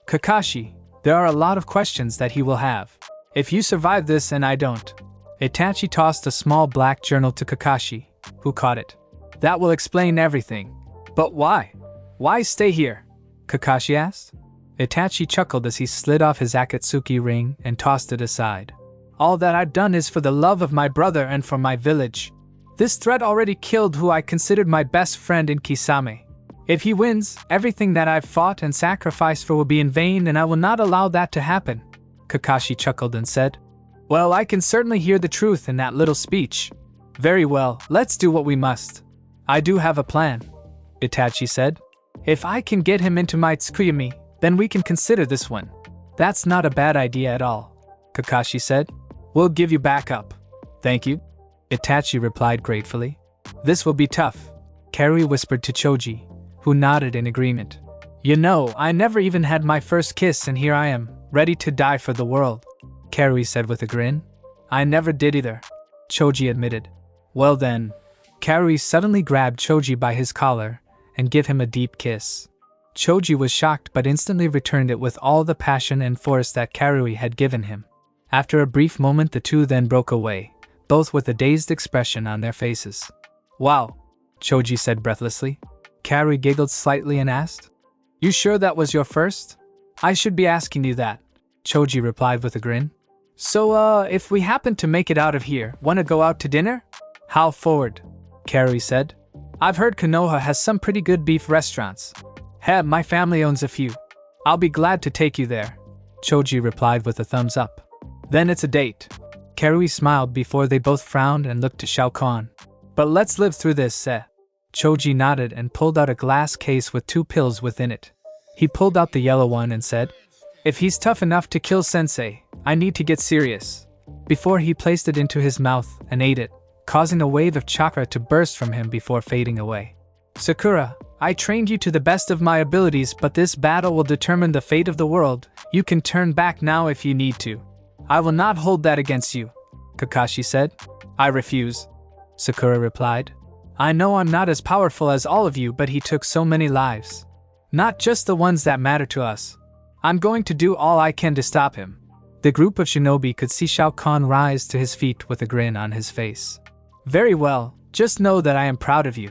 Kakashi, there are a lot of questions that he will have. If you survive this and I don't. Itachi tossed a small black journal to Kakashi, who caught it. That will explain everything. But why? Why stay here? Kakashi asked. Itachi chuckled as he slid off his Akatsuki ring and tossed it aside. All that I've done is for the love of my brother and for my village. This threat already killed who I considered my best friend in Kisame. If he wins, everything that I've fought and sacrificed for will be in vain, and I will not allow that to happen. Kakashi chuckled and said, Well, I can certainly hear the truth in that little speech. Very well, let's do what we must. I do have a plan, Itachi said. If I can get him into my Tsukuyami, then we can consider this one. That's not a bad idea at all, Kakashi said. We'll give you backup. Thank you, Itachi replied gratefully. This will be tough, Karui whispered to Choji, who nodded in agreement. You know, I never even had my first kiss and here I am, ready to die for the world, Karui said with a grin. I never did either, Choji admitted. Well then, Karui suddenly grabbed Choji by his collar and gave him a deep kiss. Choji was shocked but instantly returned it with all the passion and force that Karui had given him. After a brief moment the two then broke away, both with a dazed expression on their faces. Wow, Choji said breathlessly. Karui giggled slightly and asked, You sure that was your first? I should be asking you that, Choji replied with a grin. So, if we happen to make it out of here, wanna go out to dinner? How forward, Karui said. I've heard Konoha has some pretty good beef restaurants. Heh, my family owns a few. I'll be glad to take you there, Choji replied with a thumbs up. Then it's a date. Karui smiled before they both frowned and looked to Shao Kahn. But let's live through this, Choji nodded and pulled out a glass case with 2 pills within it. He pulled out the yellow one and said, If he's tough enough to kill Sensei, I need to get serious. Before he placed it into his mouth and ate it, causing a wave of chakra to burst from him before fading away. Sakura, I trained you to the best of my abilities, but this battle will determine the fate of the world. You can turn back now if you need to. I will not hold that against you, Kakashi said. I refuse, Sakura replied. I know I'm not as powerful as all of you, but he took so many lives. Not just the ones that matter to us. I'm going to do all I can to stop him. The group of shinobi could see Shao Kahn rise to his feet with a grin on his face. Very well, just know that I am proud of you.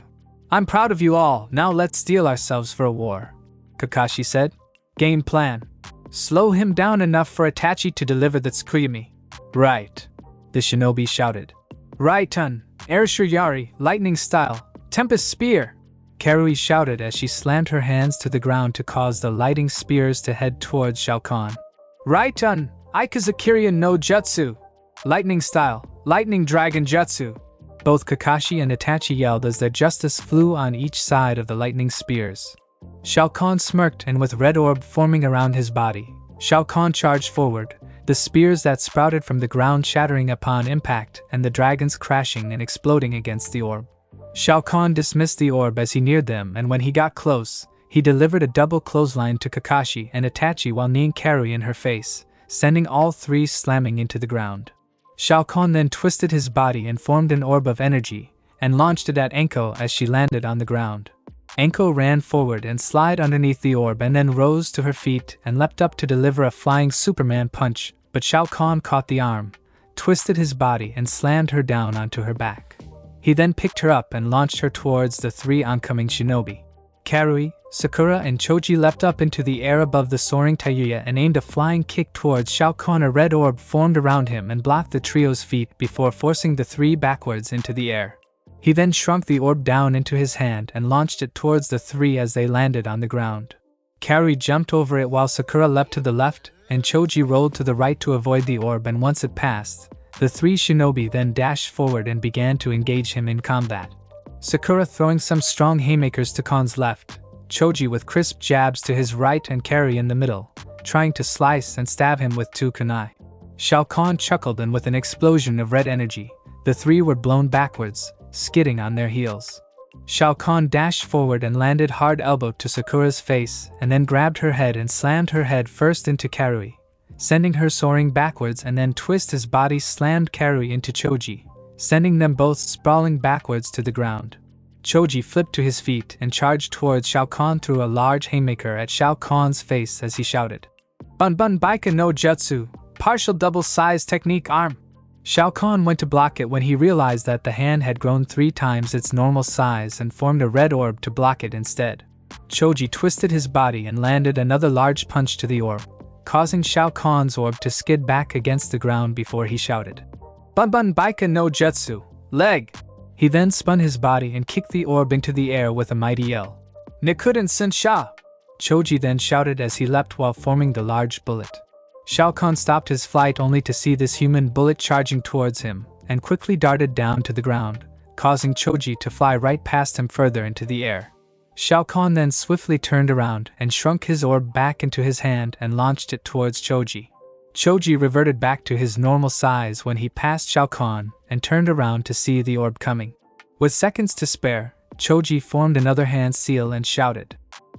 I'm proud of you all, now let's steel ourselves for a war, Kakashi said. Game plan. Slow him down enough for Itachi to deliver the Tsukuyami. Right, the shinobi shouted. Right-un, Air Shiryari, lightning style, Tempest Spear, Karui shouted as she slammed her hands to the ground to cause the lighting spears to head towards Shao Kahn. Right-un, Ikazakirya no Jutsu, lightning style, lightning dragon jutsu. Both Kakashi and Itachi yelled as their justice flew on each side of the lightning spears. Shao Kahn smirked, and with red orb forming around his body, Shao Kahn charged forward, the spears that sprouted from the ground shattering upon impact and the dragons crashing and exploding against the orb. Shao Kahn dismissed the orb as he neared them, and when he got close, he delivered a double clothesline to Kakashi and Itachi while kneeing Karui in her face, sending all 3 slamming into the ground. Shao Kahn then twisted his body and formed an orb of energy, and launched it at Anko as she landed on the ground. Anko ran forward and slid underneath the orb and then rose to her feet and leapt up to deliver a flying Superman punch, but Shao Kahn caught the arm, twisted his body and slammed her down onto her back. He then picked her up and launched her towards the 3 oncoming shinobi. Karui, Sakura and Choji leapt up into the air above the soaring Taiyuya and aimed a flying kick towards Shao Kahn. A red orb formed around him and blocked the trio's feet before forcing the 3 backwards into the air. He then shrunk the orb down into his hand and launched it towards the 3 as they landed on the ground. Karui jumped over it while Sakura leapt to the left, and Choji rolled to the right to avoid the orb, and once it passed, the 3 shinobi then dashed forward and began to engage him in combat. Sakura throwing some strong haymakers to Kahn's left, Choji with crisp jabs to his right and Karui in the middle, trying to slice and stab him with 2 kunai. Shao Kahn chuckled, and with an explosion of red energy, the 3 were blown backwards, skidding on their heels. Shao Kahn dashed forward and landed hard elbow to Sakura's face, and then grabbed her head and slammed her head first into Karui, sending her soaring backwards, and then twist his body slammed Karui into Choji, sending them both sprawling backwards to the ground. Choji flipped to his feet and charged towards Shao Kahn, threw a large haymaker at Shao Kahn's face as he shouted, "Bun Bun Baika no Jutsu, partial double-size technique arm." Shao Kahn went to block it when he realized that the hand had grown 3 times its normal size and formed a red orb to block it instead. Choji twisted his body and landed another large punch to the orb, causing Shao Kahn's orb to skid back against the ground before he shouted, "Bun Bun Baika no Jutsu, leg!" He then spun his body and kicked the orb into the air with a mighty yell. "Nikuden Sen Sha!" Choji then shouted as he leapt while forming the large bullet. Shao Kahn stopped his flight only to see this human bullet charging towards him, and quickly darted down to the ground, causing Choji to fly right past him further into the air. Shao Kahn then swiftly turned around and shrunk his orb back into his hand and launched it towards Choji. Choji reverted back to his normal size when he passed Shao Kahn and turned around to see the orb coming. With seconds to spare, Choji formed another hand seal and shouted,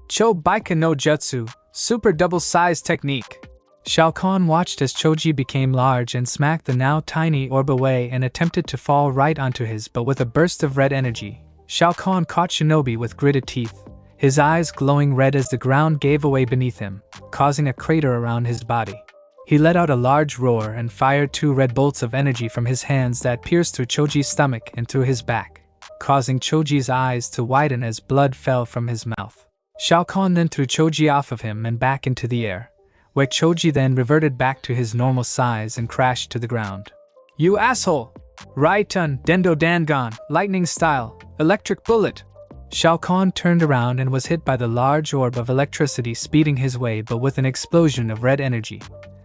"Cho Baika no Jutsu, super double-size technique." Shao Kahn watched as Choji became large and smacked the now tiny orb away and attempted to fall right onto his, but with a burst of red energy, Shao Kahn caught Shinobi with gritted teeth, his eyes glowing red as the ground gave away beneath him, causing a crater around his body. He let out a large roar and fired 2 red bolts of energy from his hands that pierced through Choji's stomach and through his back, causing Choji's eyes to widen as blood fell from his mouth. Shao Kahn then threw Choji off of him and back into the air, where Choji then reverted back to his normal size and crashed to the ground. "You asshole! Raitun, Dendo Dangon, lightning style, electric bullet!" Shao Kahn turned around and was hit by the large orb of electricity speeding his way, but with an explosion of red energy.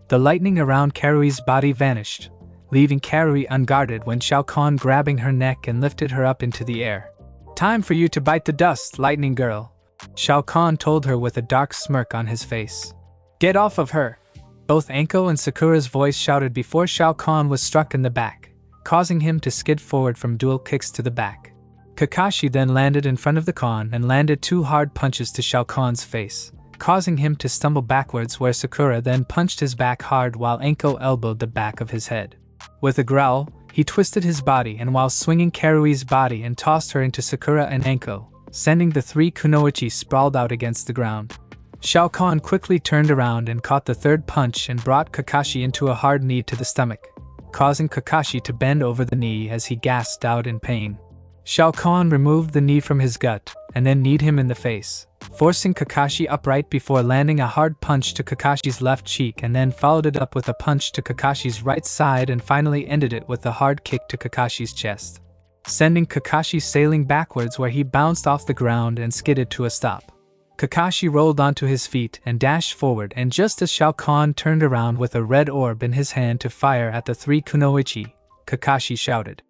The lightning around Karui's body vanished, leaving Karui unguarded when Shao Kahn grabbing her neck and lifted her up into the air. "Time for you to bite the dust, lightning girl," Shao Kahn told her with a dark smirk on his face. "Get off of her!" Both Anko and Sakura's voice shouted before Shao Kahn was struck in the back, causing him to skid forward from dual kicks to the back. Kakashi then landed in front of the Kahn and landed 2 hard punches to Shao Kahn's face, causing him to stumble backwards, where Sakura then punched his back hard while Anko elbowed the back of his head. With a growl, he twisted his body and while swinging Karui's body and tossed her into Sakura and Anko, sending the 3 kunoichi sprawled out against the ground. Shao Kahn quickly turned around and caught the 3rd punch and brought Kakashi into a hard knee to the stomach, causing Kakashi to bend over the knee as he gasped out in pain. Shao Kahn removed the knee from his gut and then kneed him in the face, forcing Kakashi upright before landing a hard punch to Kakashi's left cheek, and then followed it up with a punch to Kakashi's right side and finally ended it with a hard kick to Kakashi's chest, sending Kakashi sailing backwards, where he bounced off the ground and skidded to a stop. Kakashi rolled onto his feet and dashed forward, and just as Shao Kahn turned around with a red orb in his hand to fire at the 3 kunoichi, Kakashi shouted,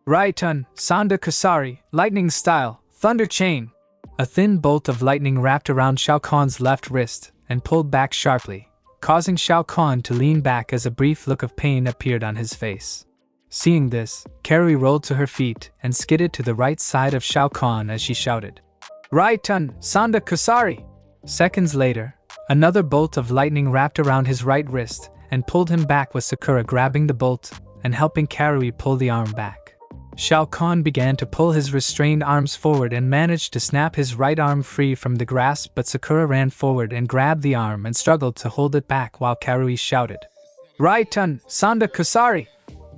"Raitun, Sanda Kasari, lightning style, thunder chain!" A thin bolt of lightning wrapped around Shao Kahn's left wrist and pulled back sharply, causing Shao Kahn to lean back as a brief look of pain appeared on his face. Seeing this, Karui rolled to her feet and skidded to the right side of Shao Kahn as she shouted, "Raitun, Sanda Kasari!" Seconds later, another bolt of lightning wrapped around his right wrist and pulled him back, with Sakura grabbing the bolt and helping Karui pull the arm back. Shao Kahn began to pull his restrained arms forward and managed to snap his right arm free from the grasp, but Sakura ran forward and grabbed the arm and struggled to hold it back while Karui shouted, "Raitun, Sanda Kasari!"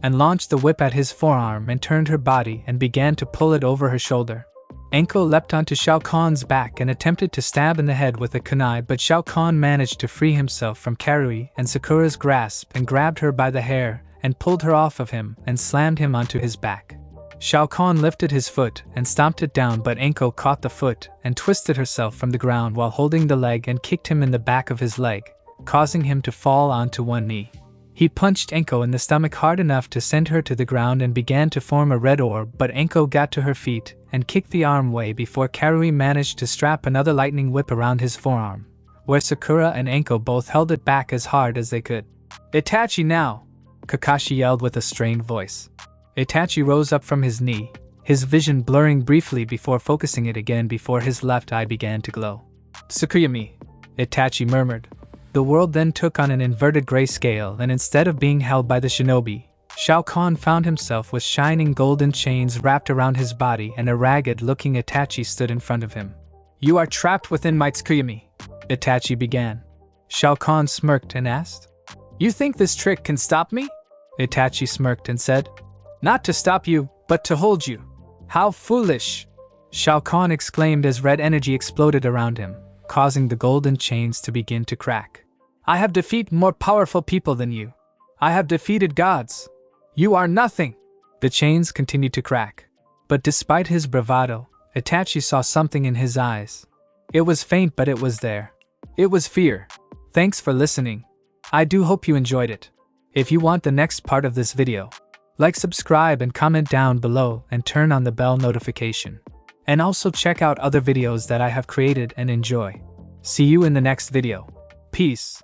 and launched the whip at his forearm and turned her body and began to pull it over her shoulder. Anko leapt onto Shao Kahn's back and attempted to stab in the head with a kunai, but Shao Kahn managed to free himself from Karui and Sakura's grasp and grabbed her by the hair and pulled her off of him and slammed him onto his back. Shao Kahn lifted his foot and stomped it down, but Anko caught the foot and twisted herself from the ground while holding the leg and kicked him in the back of his leg, causing him to fall onto one knee. He punched Anko in the stomach hard enough to send her to the ground and began to form a red orb, but Anko got to her feet and kicked the arm away before Karui managed to strap another lightning whip around his forearm, where Sakura and Anko both held it back as hard as they could. "Itachi now!" Kakashi yelled with a strained voice. Itachi rose up from his knee, his vision blurring briefly before focusing it again before his left eye began to glow. "Tsukuyami," Itachi murmured. The world then took on an inverted grayscale, and instead of being held by the shinobi, Shao Kahn found himself with shining golden chains wrapped around his body, and a ragged-looking Itachi stood in front of him. "You are trapped within my Tsukuyami," Itachi began. Shao Kahn smirked and asked, "You think this trick can stop me?" Itachi smirked and said, "Not to stop you, but to hold you." "How foolish!" Shao Kahn exclaimed as red energy exploded around him, causing the golden chains to begin to crack. "I have defeated more powerful people than you. I have defeated gods. You are nothing." The chains continued to crack. But despite his bravado, Itachi saw something in his eyes. It was faint, but it was there. It was fear. Thanks for listening. I do hope you enjoyed it. If you want the next part of this video, like, subscribe, and comment down below, and turn on the bell notification. And also check out other videos that I have created and enjoy. See you in the next video. Peace.